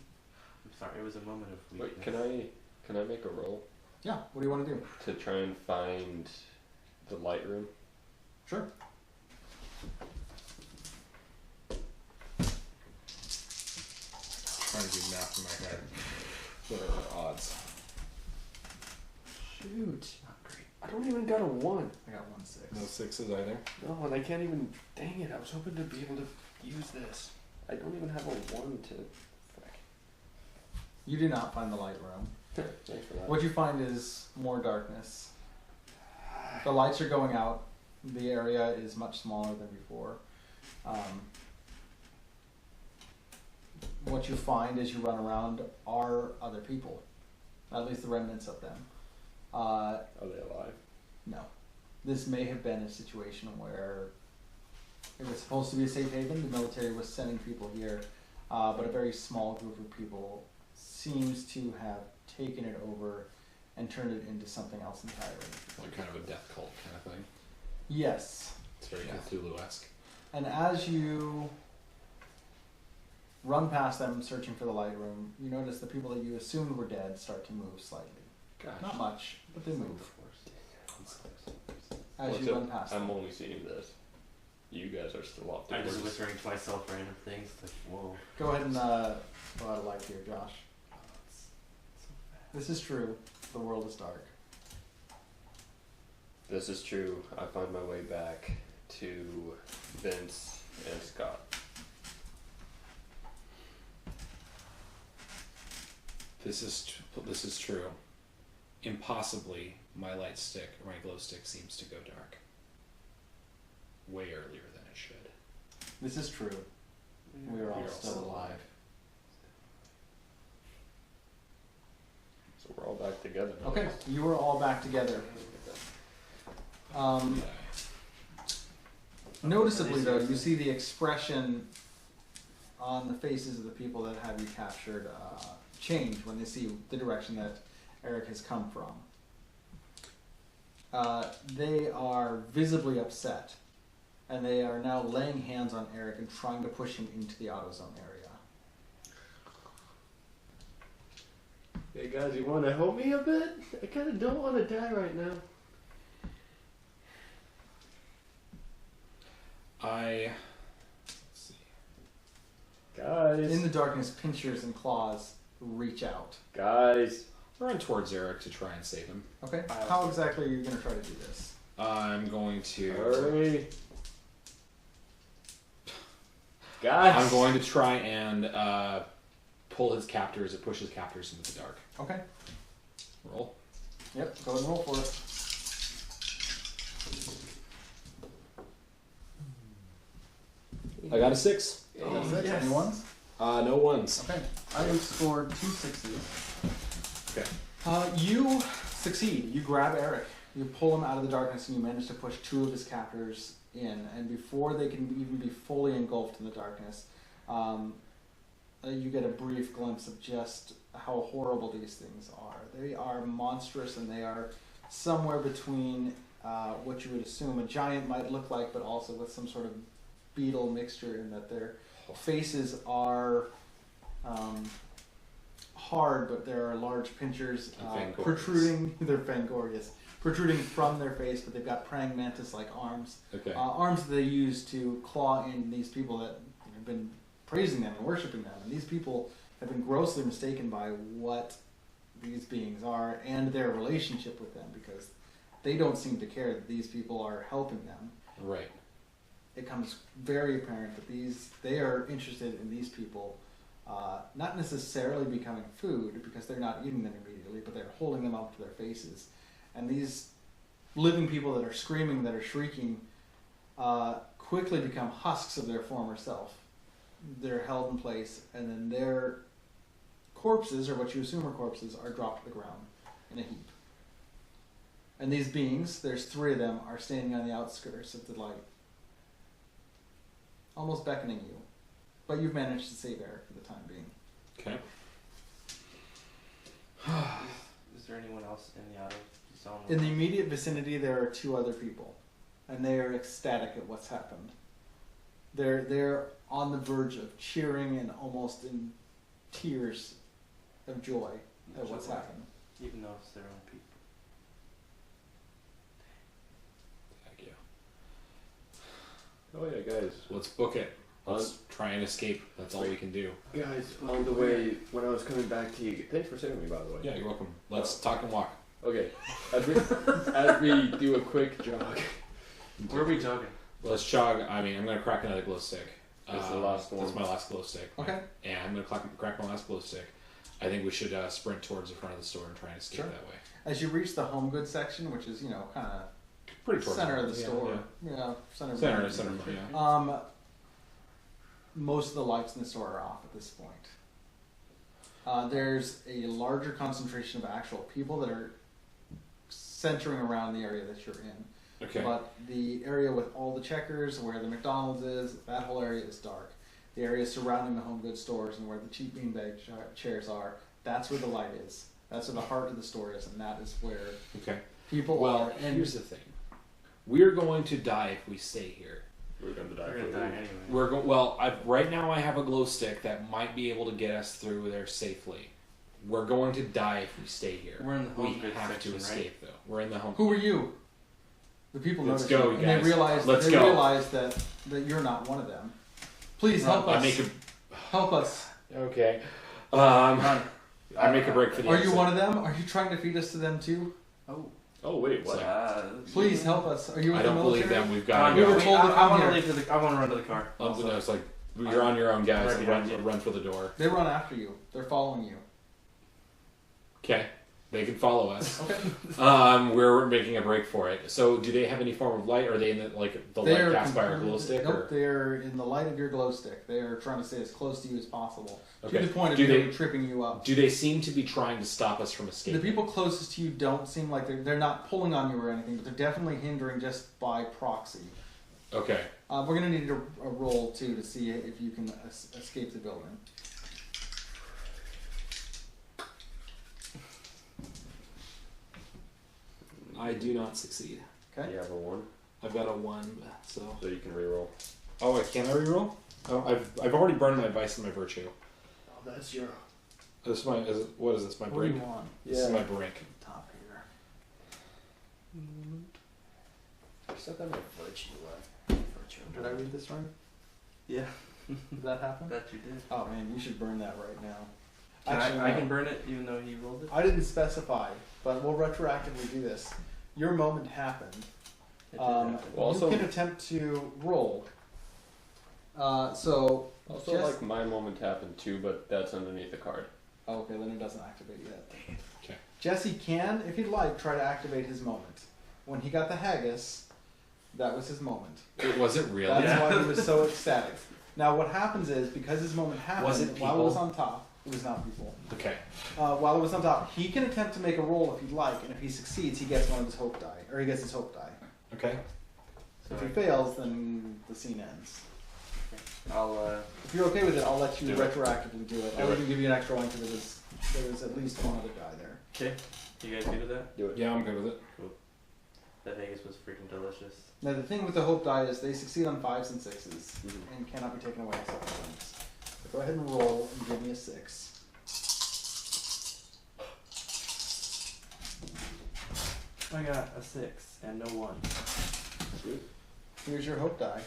sorry, it was a moment of weakness. Wait, can I make a roll Yeah. What do you want to do? to try and find the light room? Sure. Trying to do math in my head. What are our odds? Shoot. Not great. I don't even got a 1. I got 1 6. No 6s either. No, and I can't even. Dang it! I was hoping to be able to use this. I don't even have a 1 to. Frick. You do not find the light room. Thanks for that. What you find is more darkness. The lights are going out. The area is much smaller than before. What you find as you run around are other people, at least the remnants of them. Are they alive? No. This may have been a situation where it was supposed to be a safe haven. The military was sending people here, but a very small group of people seems to have taken it over and turned it into something else entirely. Like kind of a death cult kind of thing. Yes. It's very Yeah. Cthulhu-esque. And as you run past them searching for the light room, you notice the people that you assumed were dead start to move slightly. Gosh. Not much, but they move as Well, you except run past I'm them. only seeing this. You guys are still off the I'm just board. whispering to myself random things like, whoa. Go ahead and go out of light here, Josh. Oh, it's so fast. This is true. The world is dark. This is true. I find my way back to Vince and Scott. This is true. Impossibly, my light stick, or my glow stick, seems to go dark. Way earlier than it should. This is true. We are all still alive. So we're all back together. now. Okay, you are all back together. Yeah. Noticeably, though, you see the expression on the faces of the people that have you captured change when they see the direction that Eric has come from. They are visibly upset, and they are now laying hands on Eric and trying to push him into the AutoZone area. Hey guys, you want to help me a bit? I kind of don't want to die right now. Let's see. Guys. In the darkness, pinchers and claws reach out. Guys. Run towards Eric to try and save him. Okay, how exactly are you going to try to do this? I'm going to. Hurry. Guys. I'm going to try and pull his captors or push his captors into the dark. Okay, Roll. yep, go ahead and roll for it. I got a 6. That's it. Any ones? No ones. Okay, I scored 2 6s. Okay. You succeed. You grab Eric. You pull him out of the darkness, and you manage to push 2 of his captors in. And before they can even be fully engulfed in the darkness, you get a brief glimpse of just how horrible these things are. They are monstrous, and they are somewhere between what you would assume a giant might look like, but also with some sort of beetle mixture, in that their faces are hard, but there are large pinchers protruding. They're Fangorius. Protruding from their face, but they've got praying mantis-like arms. Okay. Arms that they use to claw in these people that have been praising them and worshiping them. And these people have been grossly mistaken by what these beings are and their relationship with them, because they don't seem to care that these people are helping them. Right. It becomes very apparent that they are interested in these people, not necessarily becoming food, because they're not eating them immediately, but they're holding them up to their faces. And these living people that are screaming, that are shrieking, quickly become husks of their former self. They're held in place, and then their corpses, or what you assume are corpses, are dropped to the ground in a heap. And these beings, there's 3 of them, are standing on the outskirts of the light, almost beckoning you. But you've managed to save Eric for the time being. Okay. Is there anyone else in the outer zone? In the immediate vicinity, there are 2 other people, and they are ecstatic at what's happened. They're on the verge of cheering and almost in tears of joy at what's happened. Even though it's their own people. Thank you. Oh yeah, guys. Let's book it. Let's try and escape. That's all we can do. Guys, on the way, when I was coming back to you, thanks for saving me, by the way. Yeah, you're welcome. Let's talk and walk. Okay, as we do a quick jog. Where are we jogging? Let's jog. I mean, I'm going to crack another glow stick. That's the last one. That's my last glow stick. Okay. And I'm going to crack my last glow stick. I think we should sprint towards the front of the store and try and escape Sure. that way. As you reach the home goods section, which is, kind of Pretty towards center of the yeah, store. Yeah. Yeah, center. Center, yeah. Most of the lights in the store are off at this point. There's a larger concentration of actual people that are centering around the area that you're in. Okay. But the area with all the checkers, where the McDonald's is, that whole area is dark. The area surrounding the home goods stores and where the cheap beanbag chairs are, that's where the light is. That's where the heart of the store is, and that is where Okay. people are. And here's the thing. We're going to die if we stay here. We're going to die. We're gonna die anyway. Right now I have a glow stick that might be able to get us through there safely. We're going to die if we stay here. We're in the home We goods have section, to escape, though. We're in the home. who are you? The people Let's notice go, you, and guys. they realize Let's they go. realize that you're not one of them. Please help us. Help us. Okay. Run. I make a break for the Are you exit. one of them? Are you trying to feed us to them too? Oh wait, what? Please help us. Are you with I the don't believe military? them. We've got to We go. were told to I come want to here. leave I want to run to the car. No, it's like you're on your own, guys. Right Run, behind you. run for the door. They run after you. They're following you. Okay, they can follow us. Okay. We're making a break for it. So, do they have any form of light? Or are they in the light cast by our glow stick? Nope, Or? they're in the light of your glow stick. They are trying to stay as close to you as possible. Okay. To the point of Do they- nearly tripping you up. Do they seem to be trying to stop us from The escaping? people closest to you don't seem like they're not pulling on you or anything, but they're definitely hindering just by proxy. Okay. We're going to need a roll too to see if you can escape the building. I do not succeed. Okay. You have a 1, I've got a 1, so. so you can reroll. Oh, can I reroll? Oh, I've already burned my vice and my virtue. Oh, that's your. This is my what is this? My What do break. you want? This is my break. Top here. I said that my virtue Did I read this right? Yeah, Did that happen? bet you did. Oh man, you should burn that right now. I no. can burn it even though he rolled it. I didn't specify, but we'll retroactively do this. Your moment happened. It did happen. Well, also- You can attempt to roll. So Also, Jess- like my moment happened too, but that's underneath the card. oh, okay, then it doesn't activate yet. Okay. Jesse can, if he'd like, try to activate his moment. When he got the haggis, that was his moment. Was it really? That's why he was so ecstatic. Now, what happens is, because his moment happened, Was it while it was people? on top, it was not people. Okay. While it was on top, he can attempt to make a roll if he'd like, and if he succeeds, he gets one of his hope die, or he gets his hope die. Okay. If he fails, then the scene ends. I'll If you're okay with it, I'll let you Do it. retroactively do it. Do I'll it. even give you an extra one because there was at least one other guy there. Okay. You guys good with that? Do it. Yeah, I'm good with it. That Haggis was freaking delicious. Now the thing with the hope die is they succeed on 5s and 6s Mhm. and cannot be taken away except for points. So go ahead and roll and give me a 6. I got a 6 and no 1. Sweet. Here's your hope die.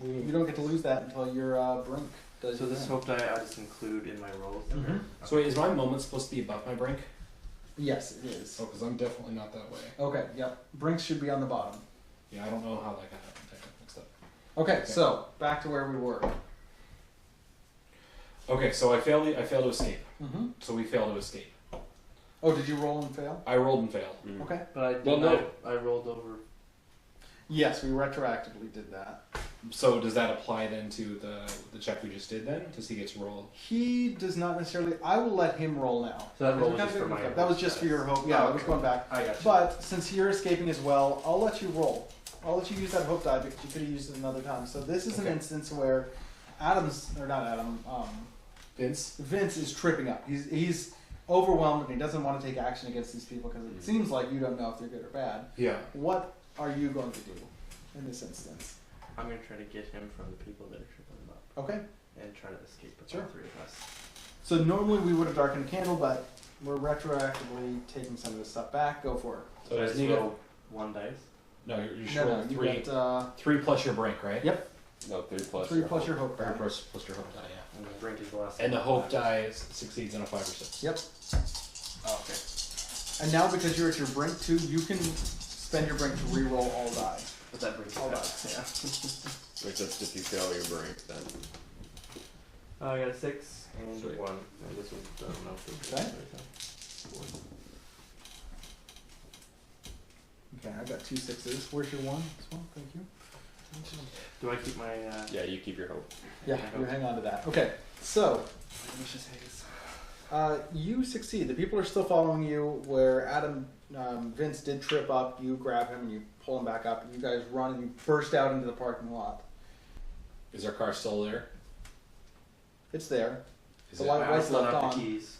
You don't get to lose that until your brink does. So your this thing. hope die I just include in my rolls. Mhm. So wait, is my moment supposed to be above my brink? Yes, it is. Oh, because I'm definitely not that way. Okay, yep. Brinks should be on the bottom. Yeah, I don't know how that got mixed up. Okay, so back to where we were. Okay, so I failed to escape. Mm-hmm. So we failed to escape. Oh, did you roll and fail? I rolled and failed. Mhm. Okay. But I Well, no. I rolled over. Yes, we retroactively did that. So does that apply then to the check we just did then? Does he get to roll? He does not necessarily. I will let him roll now. So that roll was Because just for my That was just for your hope. Yeah, I was going back. I got you. But since you're escaping as well, I'll let you roll. I'll let you use that hope die because you could have used it another time. So this is an Okay. instance where Vince is tripping up. He's overwhelmed and he doesn't want to take action against these people because it seems like you don't know if they're good or bad. Yeah. What are you going to do in this instance? I'm gonna try to get him from the people that are tripping him up Okay. and try to escape with Sure. all 3 of us. So normally we would have darkened a candle, but we're retroactively taking some of this stuff back. Go for it. So So I does just he get? roll 1 dice. No, you should No, roll no, you 3. got 3 plus your brink, right? yep, No, 3 plus. 3 plus your hope Or die. plus your hope die, yeah. And the brink is the last. And the one. hope die succeeds on a 5 or 6. Yep. Oh, okay. And now because you're at your brink too, you can spend your brink to re-roll all die. But that brings All it back. die. Yeah. Except if you fail your brink, then. I got a 6 and Sweet. 1. And this one, I don't know if it's Okay. Four. Okay, I got 2 6s. Where's your 1 as well? Thank you. Do I keep my Yeah, you keep your hope. Yeah, you hang on to that. Okay, so delicious haze? you succeed. The people are still following you. Where Vince did trip up, you grab him and you pull him back up. You guys run and you burst out into the parking lot. Is our car still there? It's there. Is The it? light- I light's also left have on. the keys.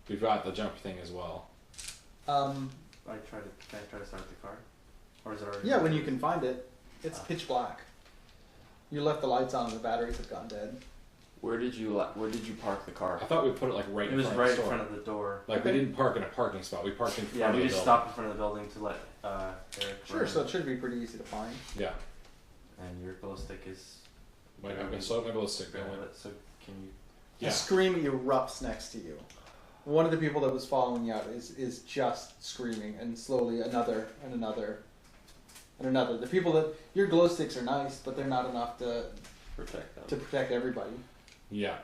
We've got the jump thing as well. Um, Can I try to start the car? Or is it already? yeah, when you can find it, it's Ah. pitch black. You left the lights on and the batteries have gone dead. Where did you park the car? I thought we put it like right It in was front right of the in store. front of the door. Like Okay. we didn't park in a parking spot. We parked in front Yeah, of we the just building. stopped in front of the building to let Eric Sure, run. so it should be pretty easy to find. Yeah. And your glow stick is. Wait, I'm gonna slow my glow stick going. So can you? Yeah. A scream erupts next to you. One of the people that was following you out is just screaming, and slowly another and another and another. The people that your glow sticks are nice, but they're not enough to Protect them. protect everybody. Yeah.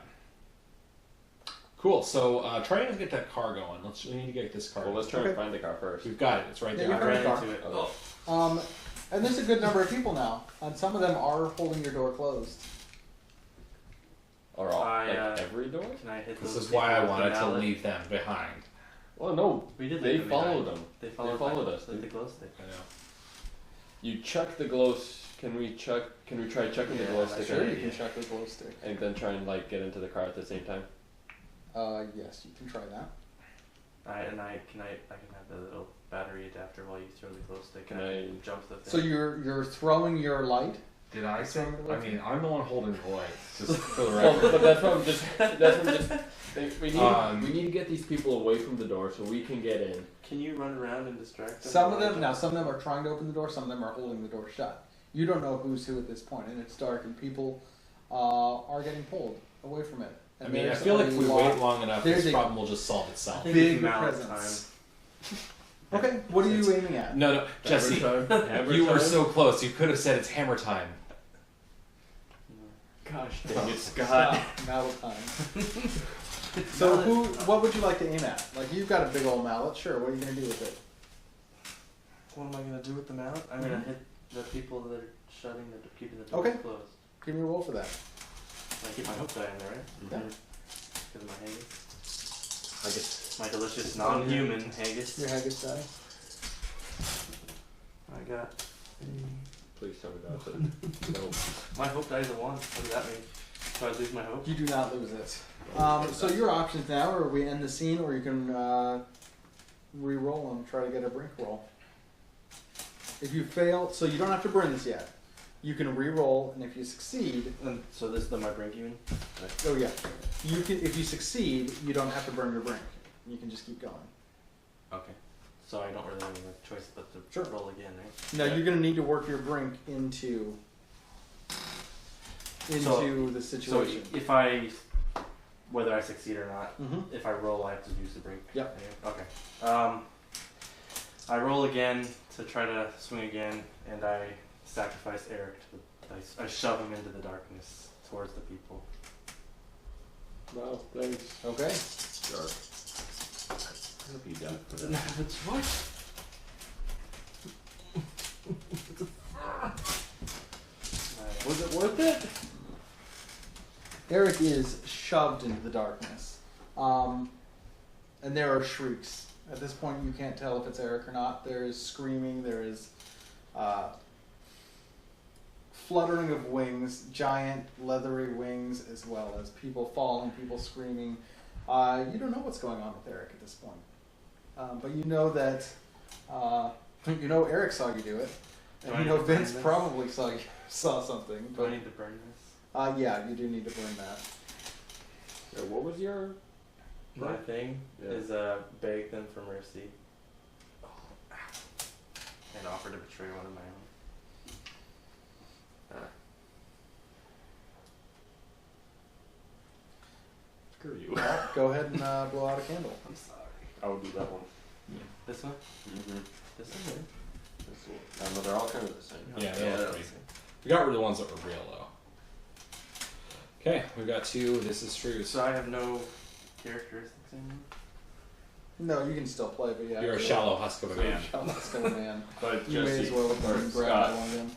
Cool. So try and get that car going. We need to get this car. Well, let's try Okay. and find the car first. We've got it. It's right Yeah, there. you I ran car. into it. Oh. And there's a good number of people now, and some of them are holding your door closed. Or all, I, like every door? Can I hit This those is why I people with the wanted to mallet? leave them behind. Well, no. We did. They leave them followed behind. them. They followed, followed my- us, with dude. the glow stick. I know. You chuck the glow. Can we try chucking the Yeah, glow stick Sure, in you can check the glow stick. and then try and like get into the car at the same time? Yes, you can try that. I can have the little battery adapter while you throw the glow stick. Can and I- jump the thing? So you're throwing your light. Did I say? I mean, I'm the one holding the light. Just for the Well, record. but that's what I'm just. That's what I'm just. We need to get these people away from the door so we can get in. Can you run around and distract them? Some of them are trying to open the door. Some of them are holding the door shut. You don't know who's who at this point, and it's dark, and people are getting pulled away from it. I And mean, I there's feel like a if we lot- wait long enough, there's this a problem will just solve itself. think big it's mallet presence. Okay, what are you aiming at? No, Jesse, Hammer you were time? so close. You could have said it's hammer time. Gosh dang it, Stop. Scott. Mallet time. So what would you like to aim at? Like you've got a big old mallet. Sure. What are you gonna do with it? What am I gonna do with the mallet? I'm gonna hit the people that are keeping the doors Okay. closed. Give me a roll for that. I keep my hook die in there, right? Yeah. Because of my haggis. I guess. My delicious non-human haggis. Your haggis die. I got 3 Please tell me that's it. No. My hope dies at once. What does that mean? Do I lose my hope? You do not lose it. So your options now are we end the scene, or you can re-roll and try to get a brink roll. If you fail, so you don't have to burn this yet. You can re-roll, and if you succeed, And so this is my brink, you mean? oh yeah, you can. If you succeed, you don't have to burn your brink. You can just keep going. Okay. So I don't really have a choice but to Sure. roll again, right? Now you're going to need to work your brink into the situation. So if I, whether I succeed or not, Mm-hmm. if I roll, I have to use the brink. Yep. Okay. I roll again to try to swing again, and I sacrifice Eric to the. I shove him into the darkness towards the people. Wow, thanks. Okay. Dark. What have you done for that? What? Was it worth it? Eric is shoved into the darkness, and there are shrieks. At this point, you can't tell if it's Eric or not. There is screaming. There is fluttering of wings, giant leathery wings, as well as people falling, people screaming. You don't know what's going on with Eric at this point, but you know that Eric saw you do it, Do and I you need know to burn Vince this? probably saw something. Do I But need to burn this? yeah, you do need to burn that. Yeah, what was your... My thing Yeah. is beg them for mercy and offer to betray one of my own. Screw you. Go ahead and blow out a candle. I'm sorry. I would do that one. This one? Mm-hmm. This one? That's cool. No, they're all kind of the same. Yeah, Yeah, they're all crazy. We got rid of the ones that were real though. Okay, we've got two. This is true. So I have no characteristics anymore? No, you can still play, but yeah. You're a shallow husk of a man. Shallow husk of a man. But You may as Jesse, well or grab Scott, one again.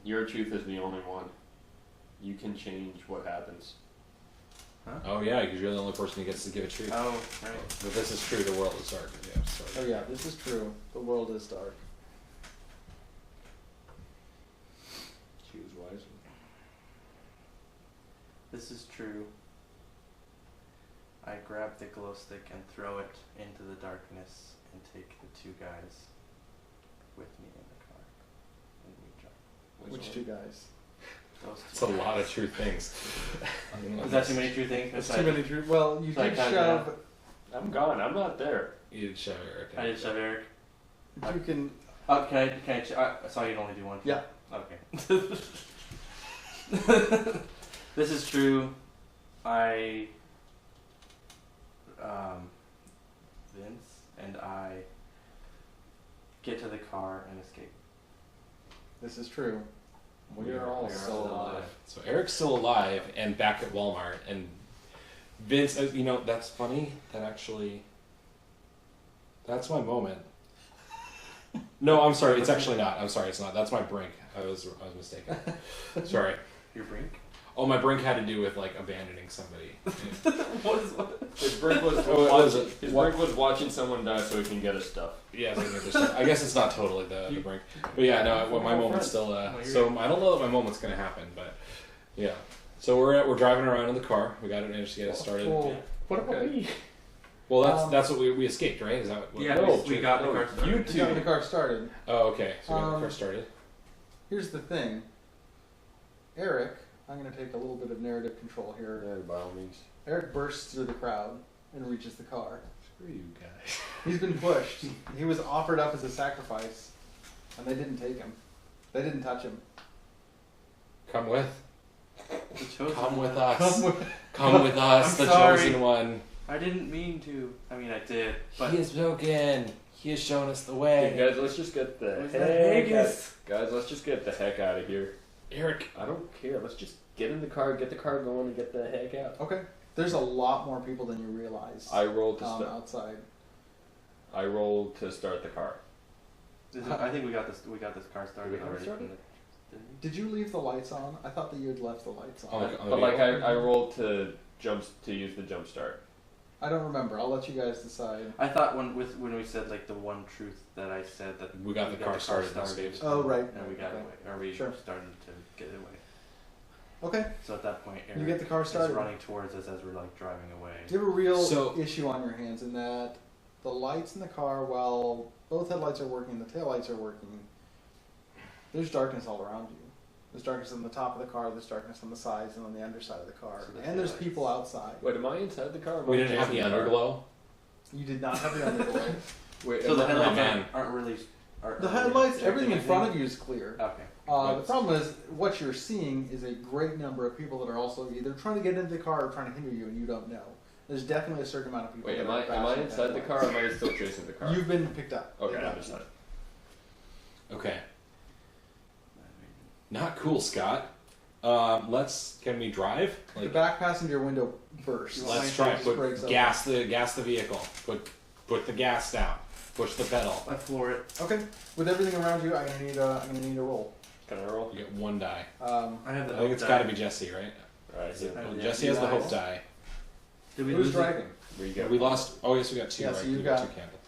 your truth is the only one. You can change what happens. Oh yeah, because you're the only person who gets to give a truth. Oh, right. But this is true. The world is dark. Yeah. Oh Sorry. yeah, this is true. The world is dark. Choose wisely. This is true. I grab the glow stick and throw it into the darkness and take the two guys with me in the car. And we jump. Which two guys? Those It's two a lot of guys. true things. Is that too many true things? That's I- too many true. Well, you So I did kinda- shove. I'm gone. I'm not there. You did shove Eric. I did shove Eric. You can. Can I saw you'd only do one. Yeah. Okay. This is true. I, Vince and I get to the car and escape. This is true. We are all still alive. So Eric's still alive and back at Walmart, and Vince. You know that's funny. That actually. That's my moment. No, I'm sorry. It's actually not. I'm sorry. It's not. That's my brink. I was mistaken. Sorry. Your brink? Oh, my brink had to do with like abandoning somebody. What is what? His brink was, Oh, what was it? his What? brink was watching someone die so he can get his stuff. Yeah, I guess it's not totally the brink, but yeah, no. Well, my moment's still. So I don't know that my moment's gonna happen, but yeah. So we're driving around in the car. We got it managed to get it started. Oh, What about Okay. me? Well, that's what we escaped, right? Is that what? Yeah, No, we got the car started. You we got the two. car started. Oh, okay. So we got the car Um, started. Here's the thing. Eric, I'm going to take a little bit of narrative control here. Yeah, by all means. Eric bursts through the crowd and reaches the car. Screw you guys. He's been pushed. He was offered up as a sacrifice, and they didn't take him. They didn't touch him. Come with. The chosen Come with one. us. Come with us, I'm the sorry. chosen one. I didn't mean to. I mean, I did, but He has spoken. He has shown us the Okay, way. guys, let's just get the Was that heck out. Haggis? Guys, let's just get the heck out of here. Eric. I don't care. Let's just get in the car, get the car going, and get the heck out. Okay. There's a lot more people than you realize I rolled to outside. I rolled to start the car. I think we got this. We got this car started We have it already. started? Didn't we? Did you leave the lights on? I thought that you had left the lights on. On the But like vehicle? I rolled to use the jump start. I don't remember. I'll let you guys decide. I thought when we said like the one truth that I said that We got the car started and saved. Oh, right. and we got Okay. away, or we Sure. started to get away. Okay. So at that point, Eric You get the car is started. running towards us as we're like driving away. You have a real So- issue on your hands in that the lights in the car, while both headlights are working, the taillights are working, there's darkness all around you. There's darkness on the top of the car, there's darkness on the sides and on the underside of the car. So the And there's taillights. people outside. Wait, am I inside the car? Or am We I didn't have the chasing car? underglow. You did not have the underglow. Wait, So am the I- headlights man. aren't really. Aren't The really headlights, projecting everything in front of anything? you is clear. Okay. The problem is, what you're seeing is a great number of people that are also either trying to get into the car or trying to hinder you, and you don't know. There's definitely a certain amount of people. Wait, that am are I flashing inside the headlights. car or am I still chasing the car? You've been picked up. Okay, They I'm got inside. you. Okay. Not cool, Scott. Can we drive? The back passenger window bursts. Let's try. Just breaks Put open. gas the vehicle. Put the gas down. Push the pedal. I floor it. Okay. With everything around you, I'm gonna need a roll. Can I roll? You get one die. I have the. I think it's got to be Jesse, right? Alright, so Yeah. Well, Yeah. Jesse has the Nice. hope die. Did we Who's lose it? driving? we got We lost. Oh yes, we got two. Yeah, right? so you've You got got- two candles.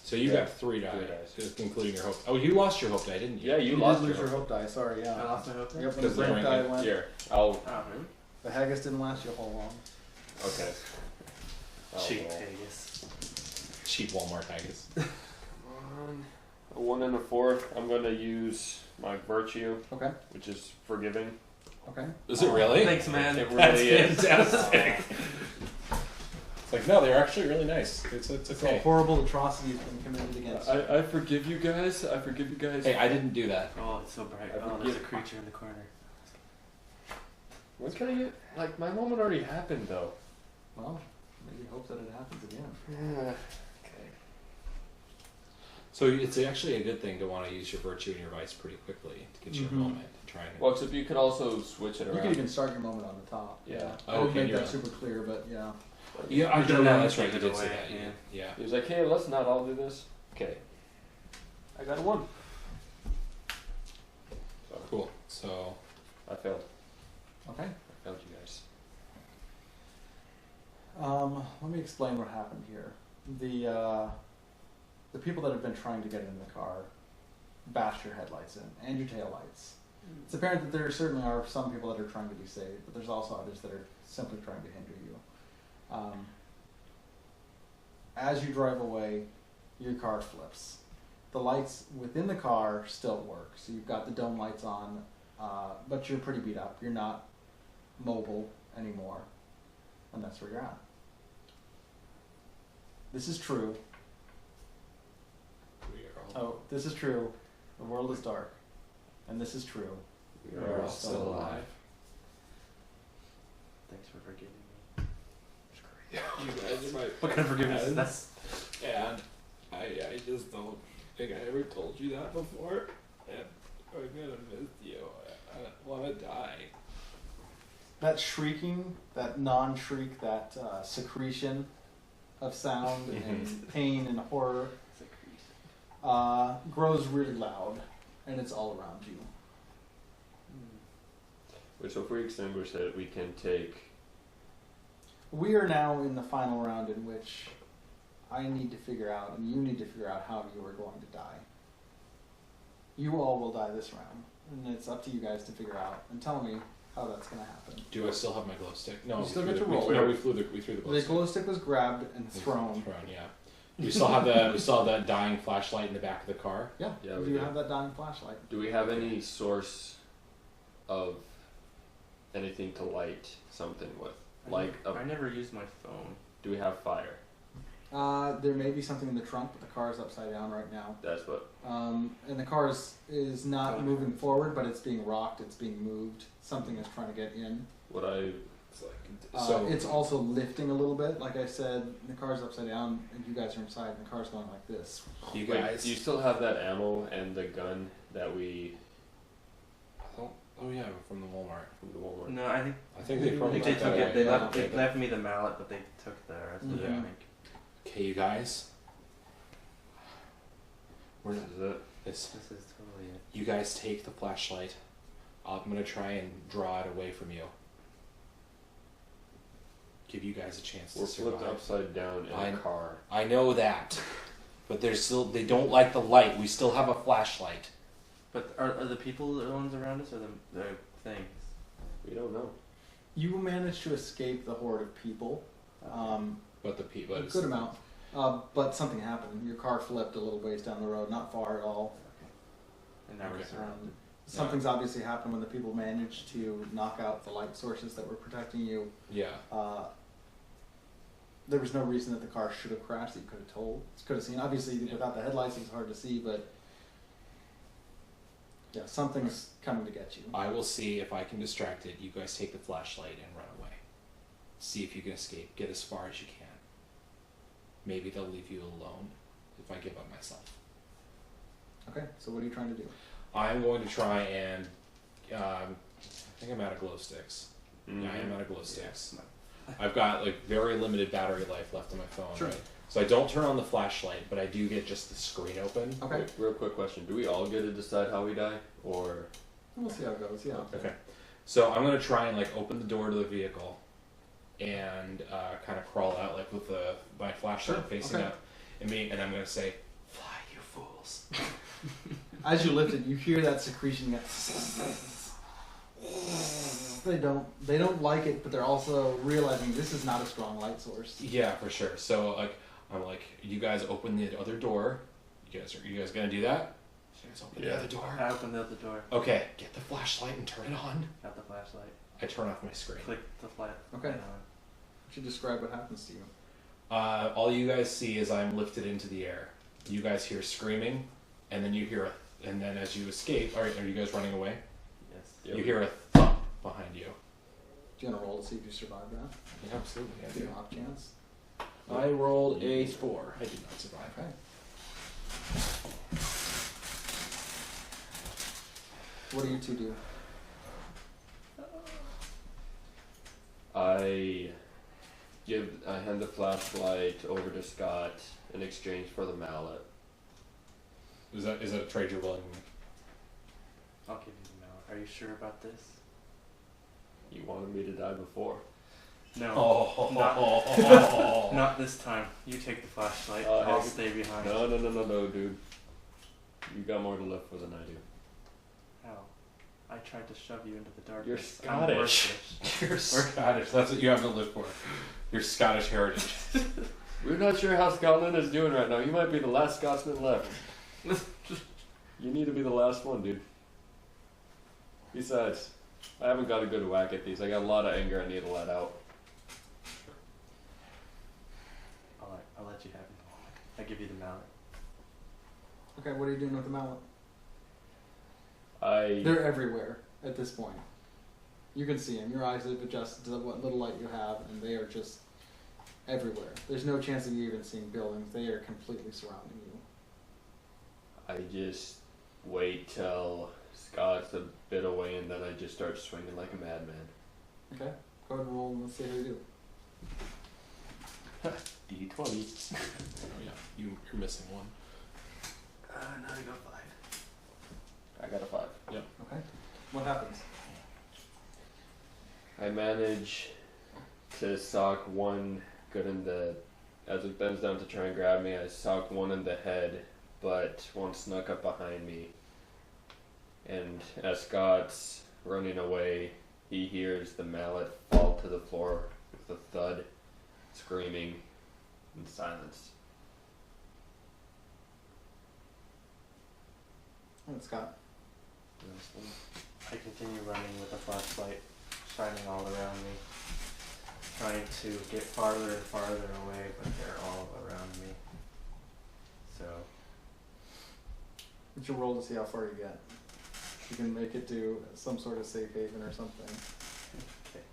So you Yeah. got three die, Three dice. just including your hope. Oh, you lost your hope die, didn't you? Yeah, You you did lost lose your your hope die. Sorry, yeah. I lost my hope. Yep, when the Because they're brake die ranking. went. Here, I'll. Oh, really? The haggis didn't last you a whole long. Okay. I'll Cheap roll. Vegas. Cheap Walmart haggis. A 1 and a 4. I'm gonna use my virtue, Okay. which is forgiving. Okay. Is it really? Thanks, man. It That's really is. fantastic. It's like no, they're actually really nice. It's So okay. horrible atrocity has been committed against you. I forgive you guys. I forgive you guys. Hey, I didn't do that. Oh, it's so bright. I Oh, forgive- there's a creature in the corner. When can I get? Like my moment already happened though. Well, maybe hope that it happens again. Yeah. So it's actually a good thing to want to use your virtue and your vice pretty quickly to get you Mhm. a moment to try and. Well, except you could also switch it You around. could even start your moment on the top. Yeah. I Oh, didn't okay, make you're that right. super clear, but yeah. Yeah, I You don't don't know. have That's to right. You take it did say away, that. yeah. Yeah. He was like, "Hey, let's not all do this." Okay. I got a 1. So Cool. So I failed. Okay. I failed you guys. Let me explain what happened here. The people that have been trying to get into the car bashed your headlights in and your taillights. It's apparent that there certainly are some people that are trying to be saved, but there's also others that are simply trying to hinder you. As you drive away, your car flips. The lights within the car still work, so you've got the dome lights on, but you're pretty beat up. You're not mobile anymore, and that's where you're at. This is true. we are all, Oh, this is true. The world is dark, and this is true. We are are all still still alive. Thanks for forgiving me. you guys are my. What kind of forgiveness is that? And I just don't think I ever told you that before. And I'm gonna miss you. I want to die. That shrieking, that non-shriek, that secretion of sound and pain and horror grows really loud, and it's all around you. Wait, so if we extinguish it, we can take. We are now in the final round in which I need to figure out, and you need to figure out how you are going to die. You all will die this round, and it's up to you guys to figure out and tell me how that's going to happen. Do I still have my glow stick? No, You we still threw get the- to we- roll. No, we threw the glow The stick. glow stick was grabbed and It was thrown. Yeah. We still have the dying flashlight in the back of the car. Yeah, Yeah, you we do do. have that dying flashlight. Do we have any source of anything to light something with? Like, I never used my phone. do we have fire? There may be something in the trunk, but the car is upside down right now. That's what. And the car is not moving forward, but it's being rocked, it's being moved. Something is trying to get in. What I. It's like so. It's also lifting a little bit. Like I said, the car's upside down, and you guys are inside, and the car's going like this. You Wait, guys. do you still have that ammo and the gun that we. Oh yeah, from the Walmart. From the Walmart? No, I I think they probably think they took took that it. away. They Yeah, left, okay, they left me the mallet, but they took the rest of it, Yeah. I think. Okay, you guys. We're This is it. this. This is totally it. You guys take the flashlight. I'm gonna try and draw it away from you. give you guys a chance We're to survive. flipped upside down in a car. I know that, but they don't like the light. We still have a flashlight. But are the people the ones around us or the things? We don't know. You managed to escape the horde of people. But the people. A good amount. But something happened. Your car flipped a little ways down the road, not far at all. And now we're Okay. surrounded. Something's obviously happened when the people managed to knock out the light sources that were protecting you. Yeah. There was no reason that the car should have crashed that you could have seen. Obviously, without the headlights, it's hard to see, but yeah, something's coming to get you. I will see if I can distract it. You guys take the flashlight and run away. See if you can escape. Get as far as you can. Maybe they'll leave you alone if I give up myself. Okay, so what are you trying to do? I'm going to try and. I think I'm out of glow sticks. Mm-hmm. Yeah, I am out of glow sticks. I've got like very limited battery life left on my phone. Sure. Right? So I don't turn on the flashlight, but I do get just the screen open. Okay, Wait, real quick question. Do we all get to decide how we die? Or... we'll see how it goes. Yeah. Okay. So I'm going to try and like open the door to the vehicle and kind of crawl out like with my flashlight Sure, facing okay. up and I'm going to say, "Fly, you fools." As you lift it, you hear that secretion. They don't like it, but they're also realizing this is not a strong light source. Yeah, for sure. So like I'm like, "You guys open the other door. You guys going to do that?" You guys open the other door. I opened the other door. Okay, get the flashlight and turn it on. Got the flashlight. I turn off my screen. Click the flat. Okay. on. Would you describe what happens to you? All you guys see is I'm lifted into the air. You guys hear screaming, and then you hear and then as you escape, are you guys running away? Yes. Yep. You hear a thump behind you. Do you want to roll to see if you survive that? Yeah, absolutely, I Do you do. off chance? I rolled a 4. I did not survive. Okay. What do you two do? I hand the flashlight over to Scott in exchange for the mallet. Is that a trade you're willing? I'll give you the mallet. Are you sure about this? You wanted me to die before. No. Oh, Not this time. You take the flashlight. Oh, I'll heck. stay behind. No, dude. You got more to live for than I do. How? I tried to shove you into the darkness. You're I'm Scottish. worthless. You're Scottish. That's what you have to live for. Your Scottish heritage. We're not sure how Scotland is doing right now. You might be the last Scotsman left. You need to be the last one, dude. Besides, I haven't got a good whack at these. I got a lot of anger I need to let out. I'll let you have it. I give you the mallet. Okay, what are you doing with the mallet? I They're everywhere at this point. You can see them. Your eyes have adjusted to what little light you have, and they are just everywhere. There's no chance of you even seeing buildings. They are completely surrounding you. I just wait till Scott's a bit away, and then I just start swinging like a madman. Okay, go ahead and roll and let's see how you do. D20. Oh yeah, you're missing one. Now I got 5. I got a 5. Okay, what happens? I manage to sock one good in the... As it bends down to try and grab me, I sock one in the head, but one snuck up behind me. And as Scott's running away, he hears the mallet fall to the floor with a thud, screaming, in silence. And Scott. I continue running with the flashlight shining all around me, trying to get farther and farther away, but they're all around me. So, It's your roll to see how far you get. You can make it to some sort of safe haven or something. okay.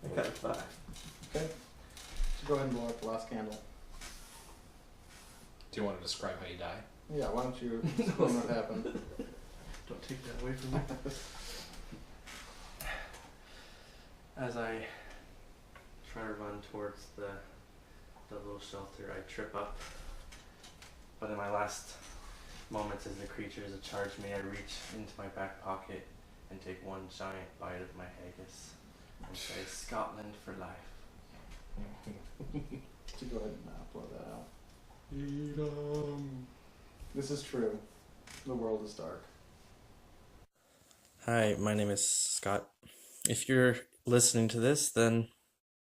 I got a 5. Okay, so go ahead and blow out the last candle. Do you want to describe how you die? Yeah, why don't you explain what happened? Don't take that away from me. As I try to run towards the little shelter, I trip up. But in my last moments as the creatures have charged me, I reach into my back pocket and take one giant bite of my haggis and say, Scotland for life. To go ahead and upload that out. This is true. The world is dark. Hi, my name is Scott. If you're listening to this, then,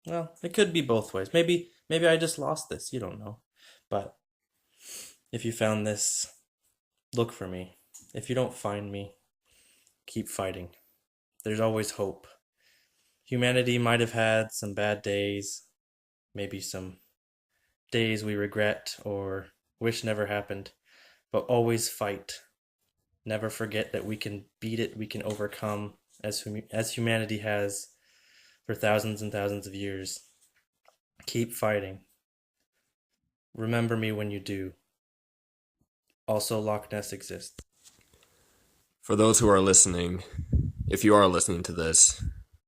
well, it could be both ways. Maybe I just lost this. You don't know. But if you found this, look for me. If you don't find me, keep fighting. There's always hope. Humanity might have had some bad days, maybe some days we regret or wish never happened, but always fight. Never forget that we can beat it, we can overcome, as humanity has for thousands and thousands of years. Keep fighting. Remember me when you do. Also, Loch Ness exists. For those who are listening, if you are listening to this,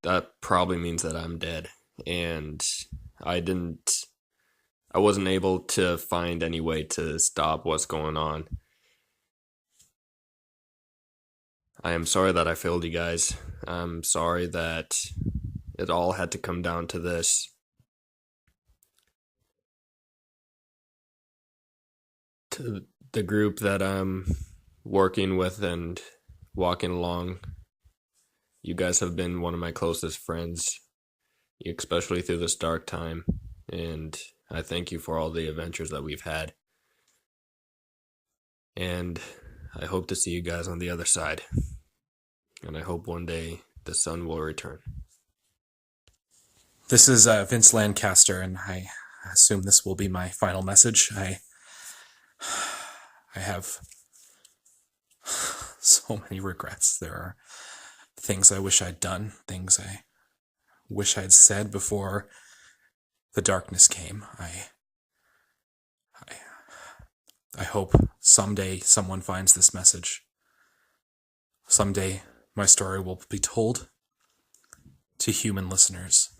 that probably means that I'm dead. And I wasn't able to find any way to stop what's going on. I am sorry that I failed you guys. I'm sorry that it all had to come down to this. To the group that I'm working with and walking along, you guys have been one of my closest friends, especially through this dark time, and I thank you for all the adventures that we've had. And I hope to see you guys on the other side. And I hope one day the sun will return. This is Vince Lancaster, and I assume this will be my final message. I have so many regrets. There are things I wish I'd done, things I wish I'd said before the darkness came. I hope someday someone finds this message. Someday my story will be told to human listeners.